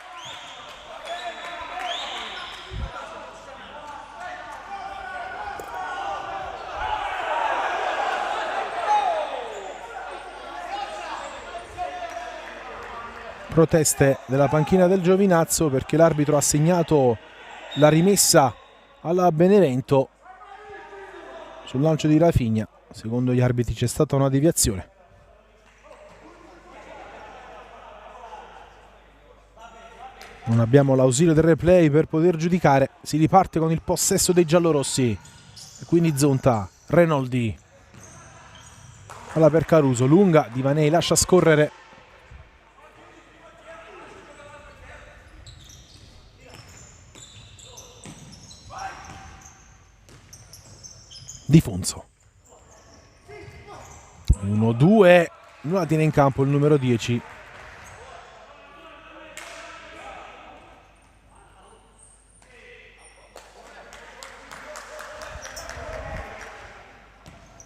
[SPEAKER 1] Proteste della panchina del Giovinazzo perché l'arbitro ha segnato la rimessa alla Benevento sul lancio di Rafinha. Secondo gli arbitri c'è stata una deviazione. Non abbiamo l'ausilio del replay per poter giudicare. Si riparte con il possesso dei giallorossi e quindi Zonta, Renoldi, palla per Caruso, lunga, Divanei lascia scorrere. Di Fonso 1-2, non la tiene in campo il numero 10.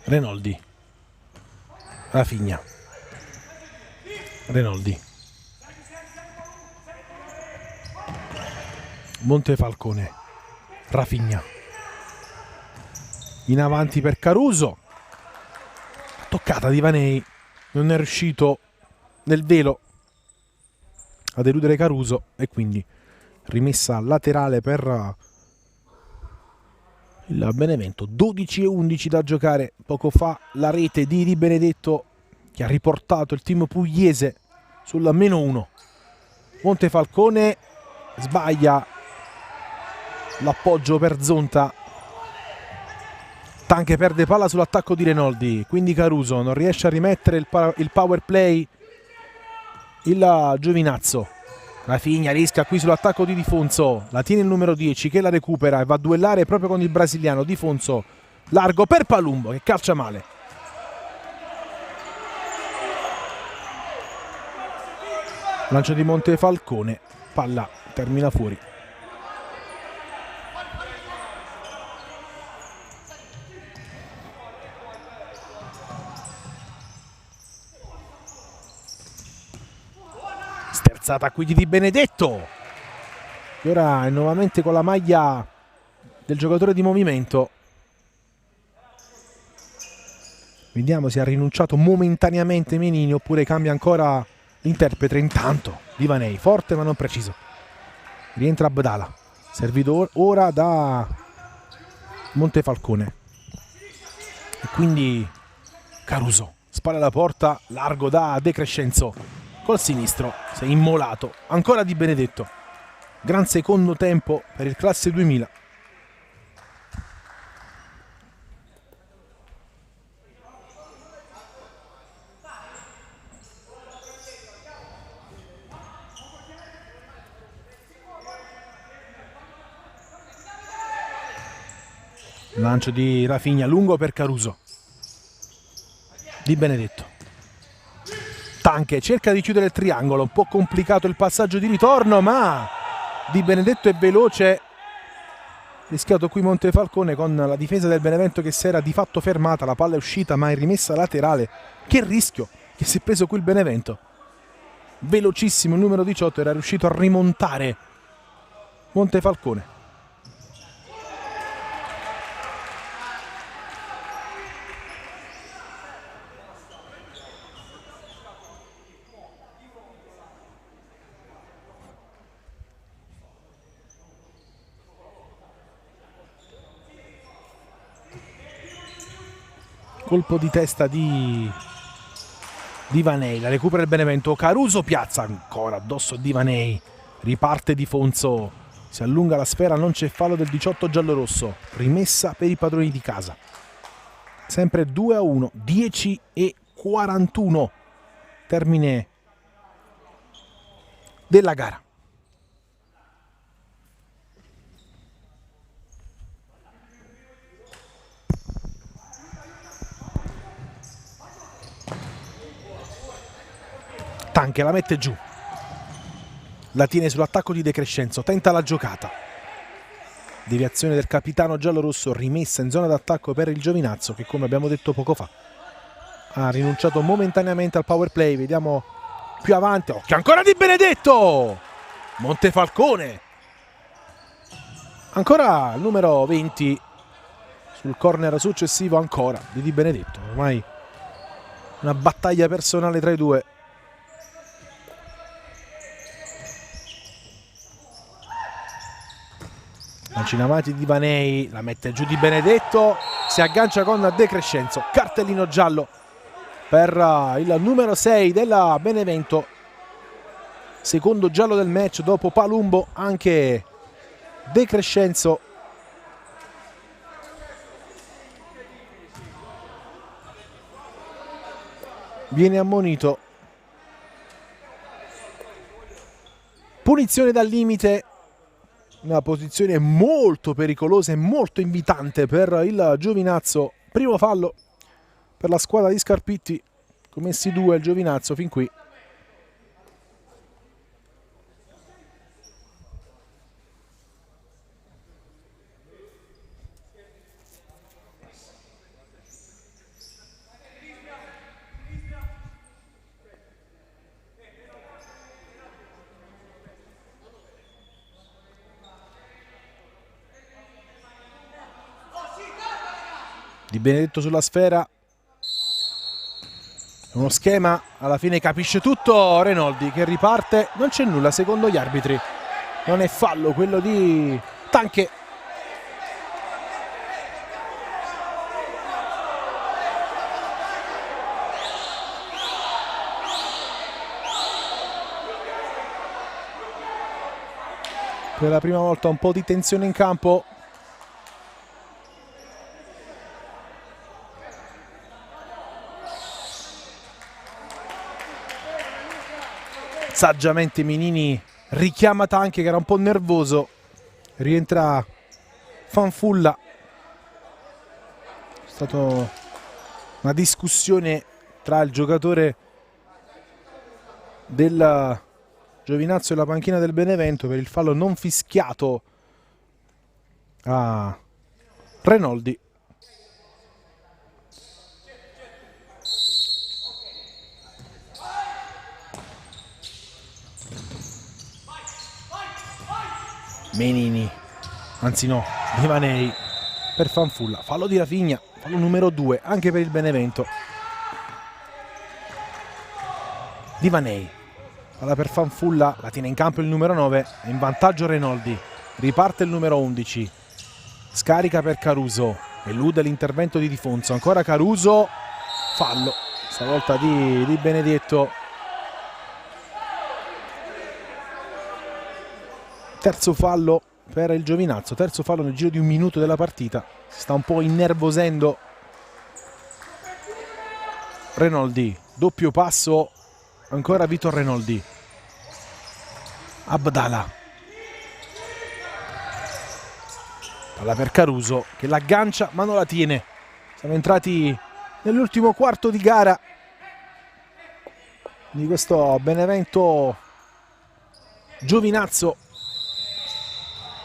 [SPEAKER 1] Renoldi, Rafinha, Renoldi, Montefalcone, Rafinha, in avanti per Caruso, toccata di Vanei, non è riuscito nel velo ad eludere Caruso e quindi rimessa laterale per il Benevento. 12-11 da giocare. Poco fa la rete di Di Benedetto che ha riportato il team pugliese sul -1. Montefalcone sbaglia l'appoggio per Zonta. Tanche perde palla sull'attacco di Renoldi, quindi Caruso non riesce a rimettere il power play il Giovinazzo. Rafinha rischia qui sull'attacco di Di Fonso, la tiene il numero 10 che la recupera e va a duellare proprio con il brasiliano. Di Fonso largo per Palumbo che calcia male. Lancio di Montefalcone, palla termina fuori. Sterzata qui di Benedetto, che ora è nuovamente con la maglia del giocatore di movimento. Vediamo se ha rinunciato momentaneamente Menini oppure cambia ancora l'interprete. Intanto Divanei, forte ma non preciso. Rientra Abdala, servito ora da Montefalcone. E quindi Caruso, spalla alla porta, largo da De Crescenzo. Col sinistro si è immolato. Ancora Di Benedetto. Gran secondo tempo per il classe 2000. Lancio di Rafinha lungo per Caruso. Di Benedetto. Tanche cerca di chiudere il triangolo, un po' complicato il passaggio di ritorno, ma Di Benedetto è veloce. Rischiato qui Montefalcone con la difesa del Benevento che si era di fatto fermata, la palla è uscita ma è rimessa laterale. Che rischio che si è preso qui il Benevento. Velocissimo il numero 18, era riuscito a rimontare Montefalcone. Colpo di testa di Vanei, la recupera il Benevento. Caruso piazza ancora addosso a Vanei. Riparte Di Fonso, si allunga la sfera, non c'è fallo del 18 giallorosso. Rimessa per i padroni di casa. Sempre 2-1, 10:41 termine della gara. Tanche la mette giù, la tiene sull'attacco di De Crescenzo, tenta la giocata. Deviazione del capitano giallorosso, rimessa in zona d'attacco per il Giovinazzo che, come abbiamo detto poco fa, ha rinunciato momentaneamente al power play. Vediamo più avanti. Occhio ancora Di Benedetto! Montefalcone! Ancora il numero 20 sul corner successivo ancora di Benedetto. Ormai una battaglia personale tra i due. Lancia in avanti Di Vanei, la mette giù Di Benedetto, si aggancia con De Crescenzo, cartellino giallo per il numero 6 della Benevento, secondo giallo del match dopo Palumbo. Anche De Crescenzo viene ammonito. Punizione dal limite, una posizione molto pericolosa e molto invitante per il Giovinazzo. Primo fallo per la squadra di Scarpitti, commessi 2 il Giovinazzo fin qui. Di Benedetto sulla sfera, uno schema, alla fine capisce tutto Renoldi che riparte, non c'è nulla secondo gli arbitri, non è fallo quello di Tanche. Per la prima volta un po' di tensione in campo. Saggiamente Minini richiama Tanche che era un po' nervoso, rientra Fanfulla. È stata una discussione tra il giocatore del Giovinazzo e la panchina del Benevento per il fallo non fischiato a Renoldi. Menini, anzi no, Di Vanei per Fanfulla, fallo di Rafinha, fallo numero 2 anche per il Benevento. Di Vanei, palla per Fanfulla, la tiene in campo il numero 9, è in vantaggio Renoldi, riparte il numero 11, scarica per Caruso, elude l'intervento di Di Fonso, ancora Caruso, fallo, stavolta di Benedetto. Terzo fallo per il Giovinazzo, terzo fallo nel giro di un minuto della partita. Si sta un po' innervosendo Renoldi. Doppio passo, ancora Vitor Renoldi. Abdala. Palla per Caruso che l'aggancia ma non la tiene. Siamo entrati nell'ultimo quarto di gara di questo Benevento Giovinazzo.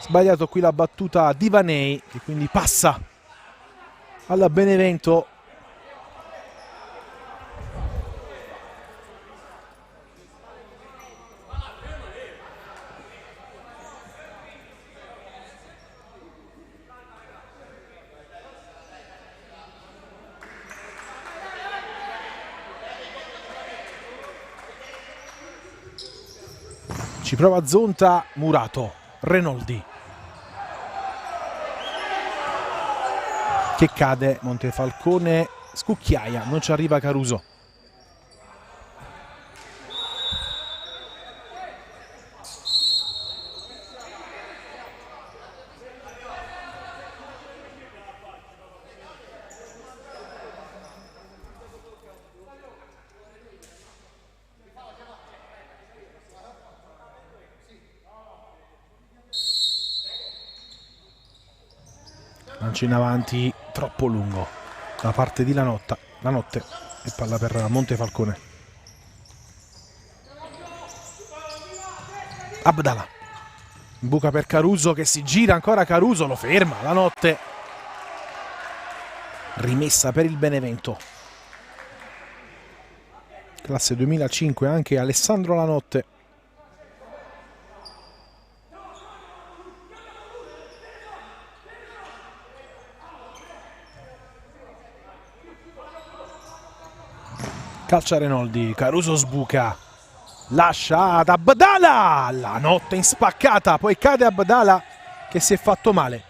[SPEAKER 1] Sbagliato qui la battuta di Vanei che quindi passa alla Benevento. Ci prova Zonta, Murato, Renoldi. Che cade, Montefalcone scucchiaia, non ci arriva Caruso. Lancio in avanti troppo lungo da parte di Lanotte e palla per Montefalcone. Abdala, Buca per Caruso che si gira, ancora Caruso, lo ferma, La Notte. Rimessa per il Benevento. Classe 2005 anche Alessandro La Notte. Calcia Renoldi, Caruso sbuca, lascia ad Abdala, La Notte in spaccata, poi cade Abdala che si è fatto male.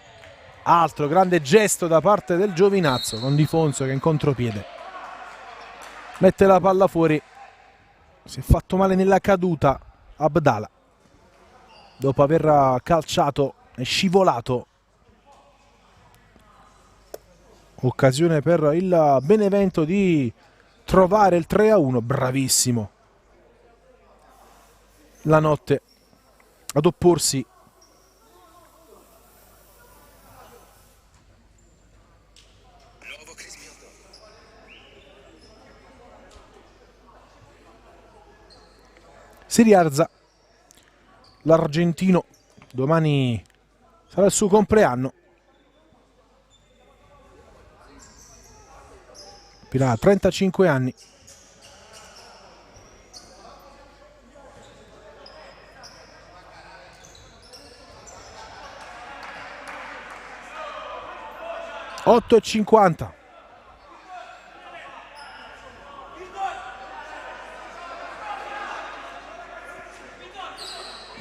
[SPEAKER 1] Altro grande gesto da parte del Giovinazzo con Di Fonso che in contropiede mette la palla fuori. Si è fatto male nella caduta Abdala dopo aver calciato e scivolato. Occasione per il Benevento di trovare il 3-1, bravissimo La Notte ad opporsi. Si rialza l'argentino, domani sarà il suo compleanno. Appena 35 anni. (8:50).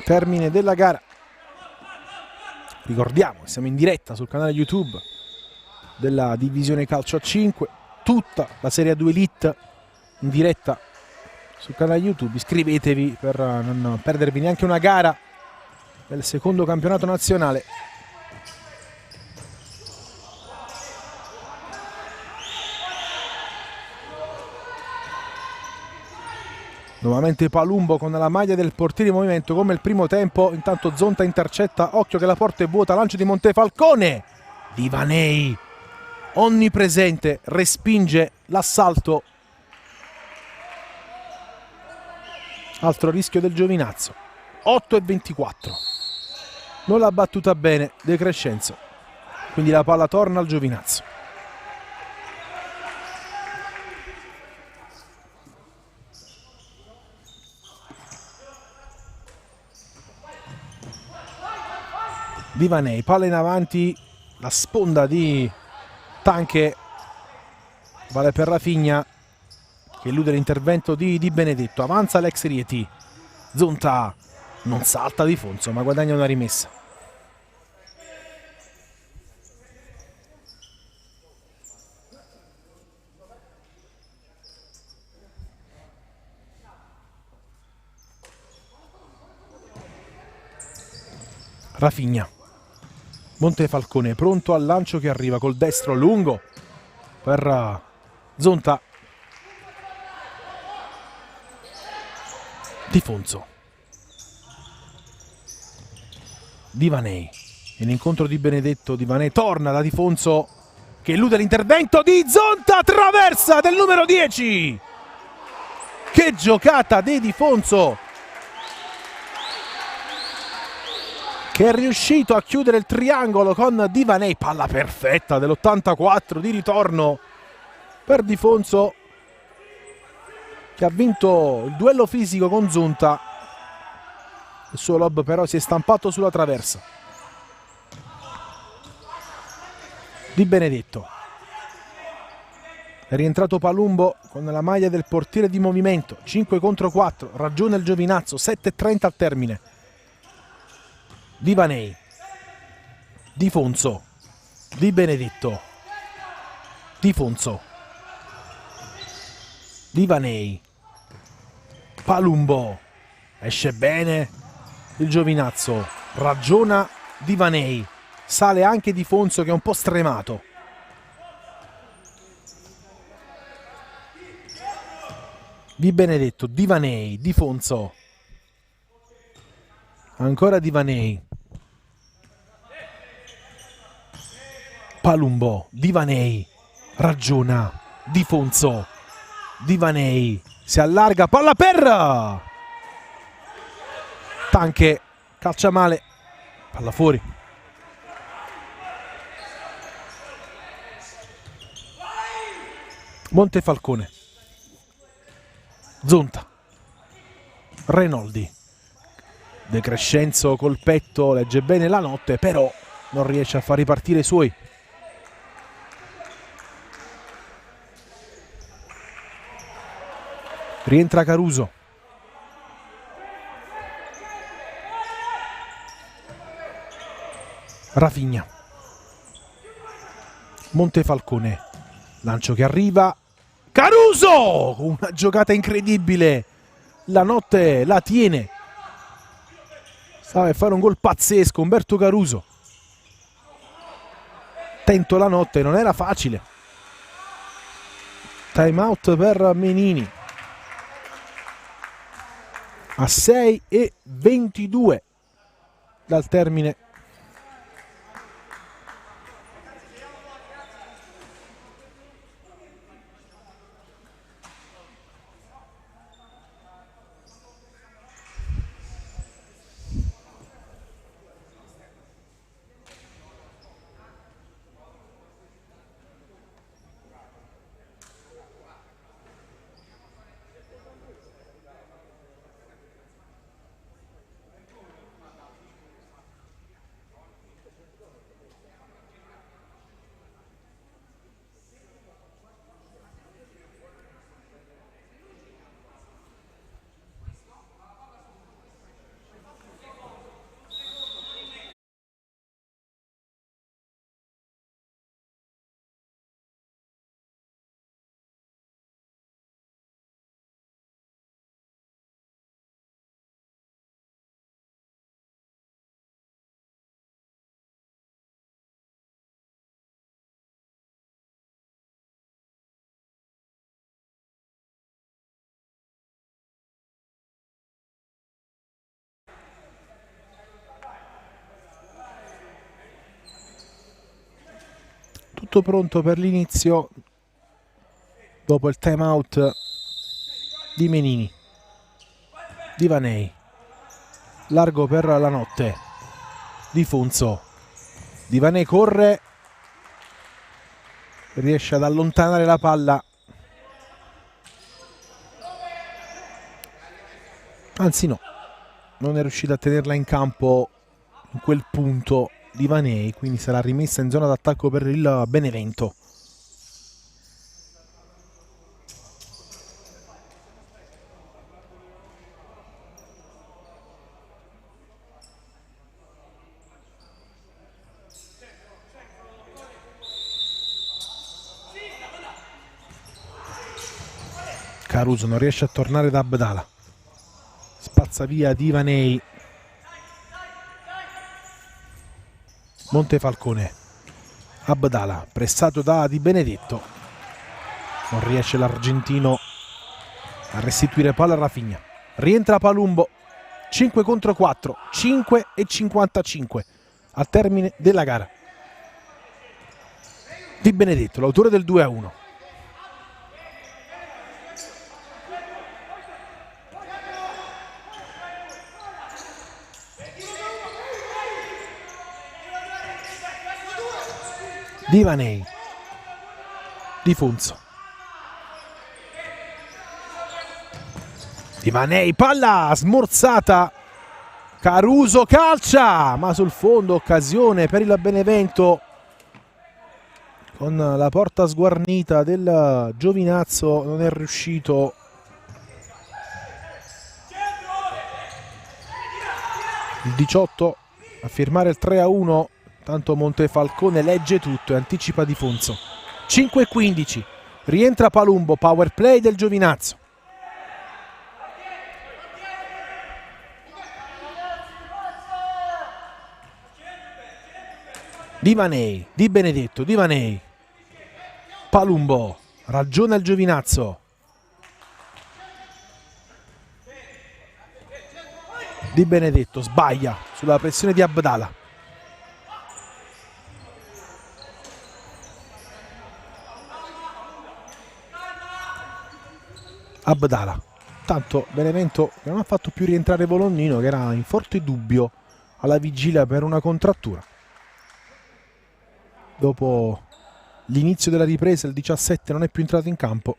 [SPEAKER 1] Termine della gara. Ricordiamo che siamo in diretta sul canale YouTube della Divisione Calcio a 5. Tutta la Serie A2 Elite in diretta sul canale YouTube. Iscrivetevi per non perdervi neanche una gara del secondo campionato nazionale. Nuovamente Palumbo con la maglia del portiere in movimento come il primo tempo. Intanto Zonta intercetta, occhio che la porta è vuota, lancio di Montefalcone. Divanei onnipresente, respinge l'assalto. Altro rischio del Giovinazzo. 8:24. Non l'ha battuta bene De Crescenzo, quindi la palla torna al Giovinazzo. Divanei, palla in avanti, la sponda di Tanche, vale per Rafinha che elude l'intervento di Benedetto. Avanza l'ex Rieti, Zonta non salta Di Fonso ma guadagna una rimessa. Rafinha, Montefalcone pronto al lancio che arriva col destro lungo per Zonta. Di Fonso, Divanei in incontro di Benedetto. Divanei torna da Di Fonso che elude l'intervento di Zonta, traversa del numero 10. Che giocata di Di Fonso, che è riuscito a chiudere il triangolo con Divanei. Palla perfetta dell'84 di ritorno per Di Fonso che ha vinto il duello fisico con Zonta. Il suo lob però si è stampato sulla traversa. Di Benedetto. È rientrato Palumbo con la maglia del portiere di movimento. 5 contro 4, ragione il Giovinazzo. 7:30 al termine. Divanei, Di Fonso, Di Benedetto, Di Fonso, Divanei, Palumbo, esce bene il Giovinazzo, ragiona Divanei, sale anche Di Fonso che è un po' stremato. Di Benedetto, Divanei, Di Fonso, ancora Divanei, Palumbo, Divanei, ragiona Di Fonso, Divanei si allarga, palla per Tanche, calcia male Palla fuori. Montefalcone. Zonta. Renoldi. De Crescenzo col petto, legge bene la notte, però non riesce a far ripartire i suoi. Rientra Caruso. Rafinha. Montefalcone. Lancio che arriva. Caruso! Una giocata incredibile. La notte la tiene. Stava per fare un gol pazzesco Umberto Caruso. Attento la notte, non era facile. Time out per Menini. A 6:22 dal termine. Tutto pronto per l'inizio dopo il time out di Menini. Di Vanei. Largo per la notte. Di Funzo. Di Vanei corre. Riesce ad allontanare la palla. Anzi no. Non è riuscito a tenerla in campo in quel punto di Vanei, quindi sarà rimessa in zona d'attacco per il Benevento. Caruso non riesce a tornare da Abdala. Spazza via Di Vanei. Montefalcone. Abdala pressato da Di Benedetto. Non riesce l'argentino a restituire palla a Rafinha. Rientra Palumbo. 5 contro 4. 5:55 al termine della gara. Di Benedetto, l'autore del 2-1. Di Vanei. Di Funzo. Di Vanei, palla smorzata. Caruso calcia, ma sul fondo occasione per il Benevento. Con la porta sguarnita del Giovinazzo non è riuscito il 18 a firmare il 3-1. Tanto Montefalcone legge tutto e anticipa Di Funzo. 5:15. Rientra Palumbo, power play del Giovinazzo. Di Vanei, Di Benedetto, Di Vanei. Palumbo, ragiona il Giovinazzo. Di Benedetto sbaglia sulla pressione di Abdala. Abdala. Tanto Benevento che non ha fatto più rientrare Volognino, che era in forte dubbio alla vigilia per una contrattura. Dopo l'inizio della ripresa il 17 non è più entrato in campo.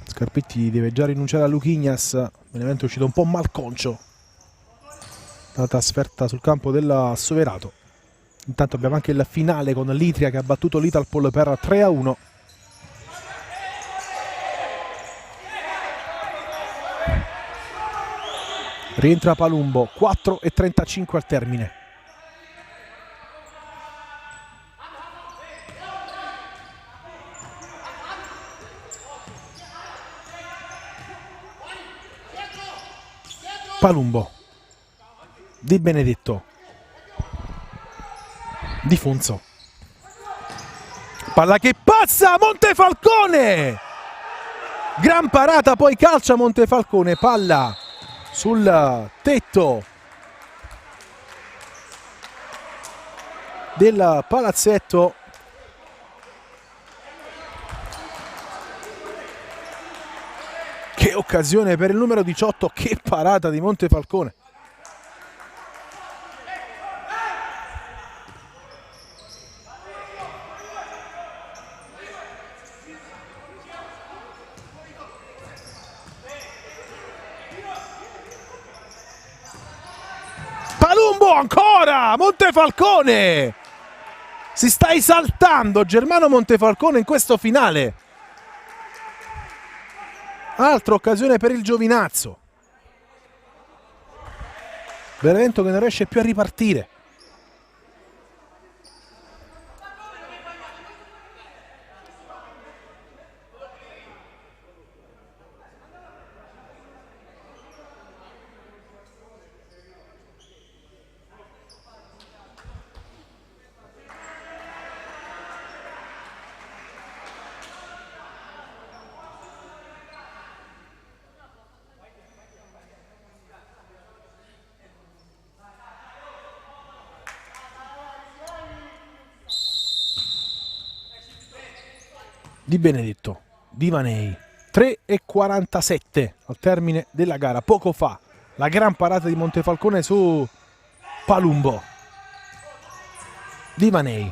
[SPEAKER 1] Scarpetti deve già rinunciare a Luchignas. Benevento è uscito un po' malconcio la trasferta sul campo dell'Assoverato. Intanto abbiamo anche il finale con l'Itria che ha battuto l'Italpol per 3-1. Rientra Palumbo, 4:35 al termine. Palumbo, Di Benedetto, Di Funzo, palla che passa, Montefalcone, gran parata, poi calcia Montefalcone, palla sul tetto del palazzetto. Che occasione per il numero 18, che parata di Montefalcone. Palumbo ancora, Montefalcone. Si sta esaltando Germano Montefalcone in questo finale. Altra occasione per il Giovinazzo. Benevento che non riesce più a ripartire. Di Benedetto, Di Vanei, 3:47 al termine della gara. Poco fa la gran parata di Montefalcone su Palumbo. Di Vanei,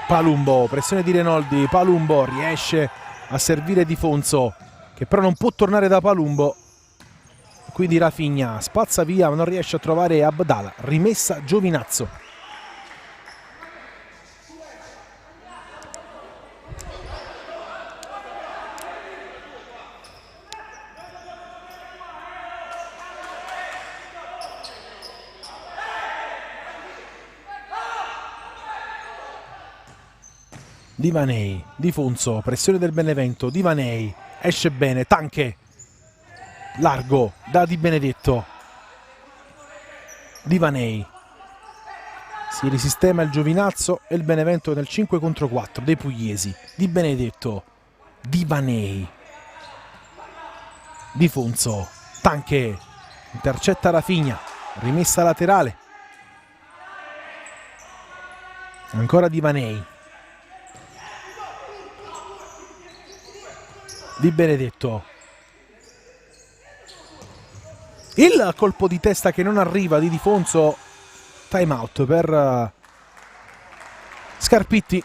[SPEAKER 1] Palumbo, pressione di Renoldi, Palumbo riesce a servire Di Fonso che però non può tornare da Palumbo. Quindi Rafinha spazza via ma non riesce a trovare Abdala, rimessa Giovinazzo. Di Vanei, Di Fonso, pressione del Benevento, Di Vanei, esce bene, Tanche, largo da Di Benedetto. Di Vanei, si risistema il Giovinazzo e il Benevento nel 5 contro 4 dei pugliesi. Di Benedetto, Di Vanei, Di Fonso, Tanche, intercetta Rafinha, rimessa laterale. Ancora Di Vanei. Di Benedetto. Il colpo di testa che non arriva di Di Fonso. Time out per Scarpitti.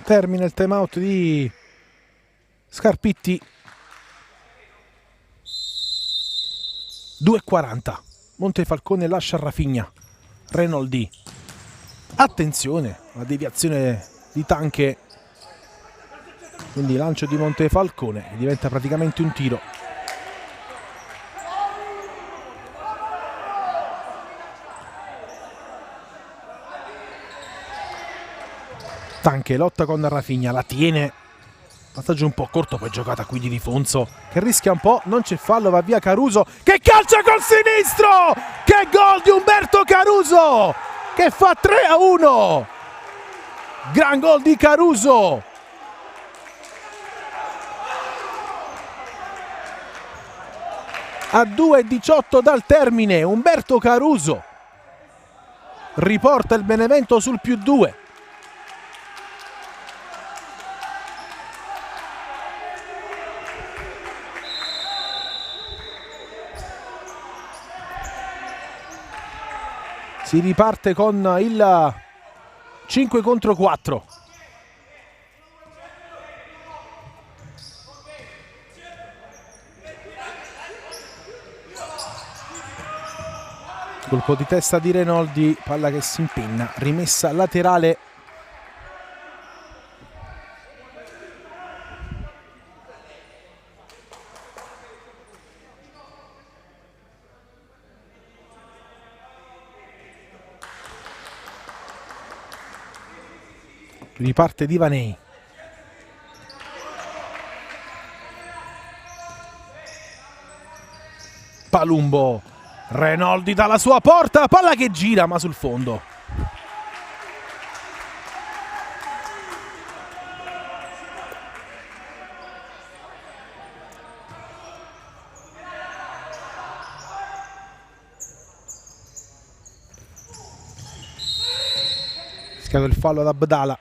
[SPEAKER 1] Termina il time out di Scarpitti. 2:40. Montefalcone lascia Rafinha. Renoldi. Attenzione, la deviazione di Tanche. Quindi lancio di Montefalcone, diventa praticamente un tiro. Tanche lotta con Rafinha, la tiene. Passaggio un po' corto, poi giocata qui di Fonso che rischia un po', non c'è fallo, va via Caruso che calcia col sinistro! Che gol di Umberto Caruso che fa 3-1. Gran gol di Caruso. A 2:18 dal termine Umberto Caruso riporta il Benevento sul +2. Si riparte con il 5 contro 4. Colpo di testa di Renoldi, palla che si impenna, rimessa laterale. Riparte Divanei. Palumbo. Renoldi dalla sua porta, palla che gira ma sul fondo. Scade il fallo ad Abdala.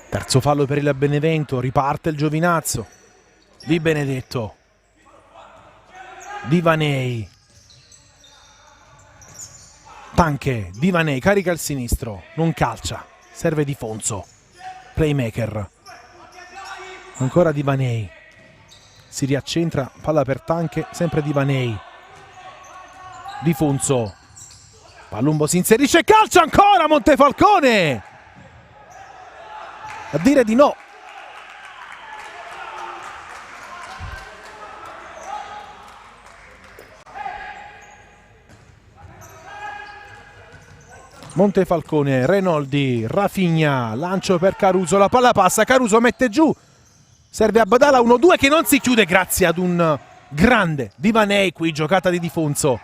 [SPEAKER 1] Terzo fallo per il Benevento, riparte il Giovinazzo. Di Benedetto. Divanei. Tanche, Divanei carica il sinistro, non calcia, serve Di Fonso. Playmaker. Ancora Divanei. Si riaccentra, palla per Tanche, sempre Divanei. Di Fonso. Palumbo si inserisce, calcia ancora Montefalcone! A dire di no. Montefalcone, Renoldi, Rafinha, lancio per Caruso, la palla passa, Caruso mette giù, serve a Abdala 1-2 che non si chiude grazie ad un grande Divanei qui, giocata di Di Fonso,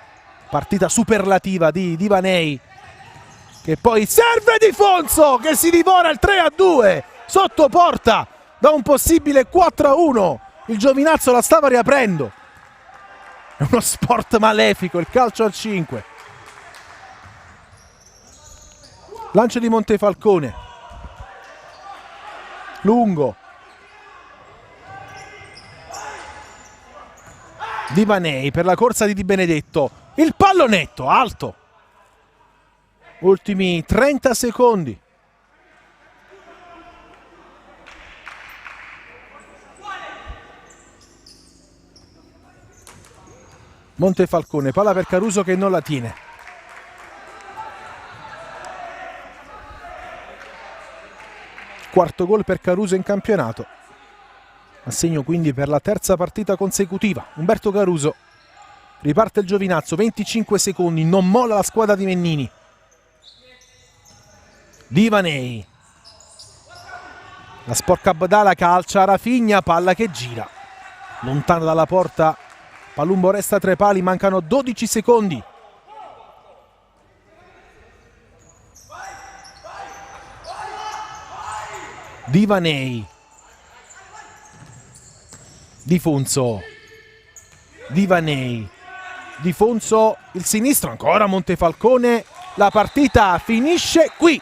[SPEAKER 1] partita superlativa di Divanei che poi serve Di Fonso che si divora il 3-2 sotto porta da un possibile 4-1. Il Giovinazzo la stava riaprendo. È uno sport malefico il calcio al 5. Lancio di Montefalcone. Lungo. Divanei per la corsa di Di Benedetto. Il pallonetto alto. Ultimi 30 secondi. Montefalcone, palla per Caruso che non la tiene. Quarto gol per Caruso in campionato. Assegno quindi per la terza partita consecutiva. Umberto Caruso. Riparte il Giovinazzo, 25 secondi, non molla la squadra di Mennini. Divanei. La sporca Abdala, calcia Rafinha, palla che gira. Lontano dalla porta. Palumbo resta tra i pali, mancano 12 secondi. Divanei. Di Fonso. Divanei. Di Fonso, il sinistro, ancora Montefalcone. La partita finisce qui.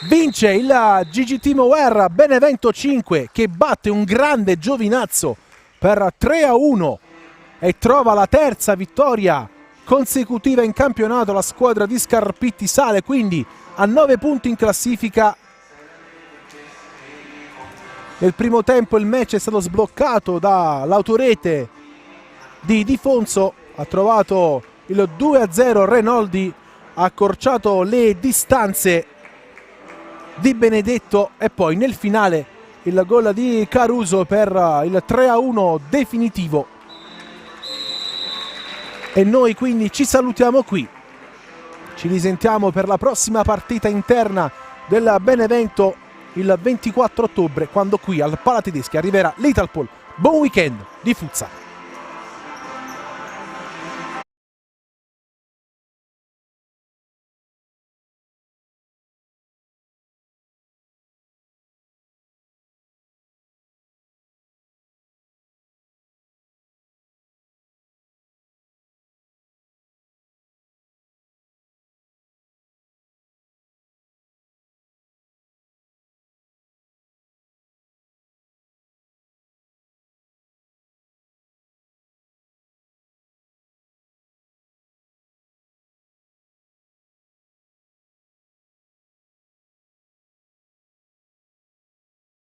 [SPEAKER 1] Vince il GGT Moer Benevento 5 che batte un grande Giovinazzo per 3-1 e trova la terza vittoria consecutiva in campionato. La squadra di Scarpitti sale quindi a 9 punti in classifica. Nel primo tempo il match è stato sbloccato dall'autorete di Di Fonso, ha trovato il 2-0, Renoldi ha accorciato le distanze di Benedetto e poi nel finale il gol di Caruso per il 3-1 definitivo. E noi quindi ci salutiamo qui, ci risentiamo per la prossima partita interna del Benevento il 24 ottobre, quando qui al Palatedeschi arriverà l'Italpol. Buon weekend di futsal.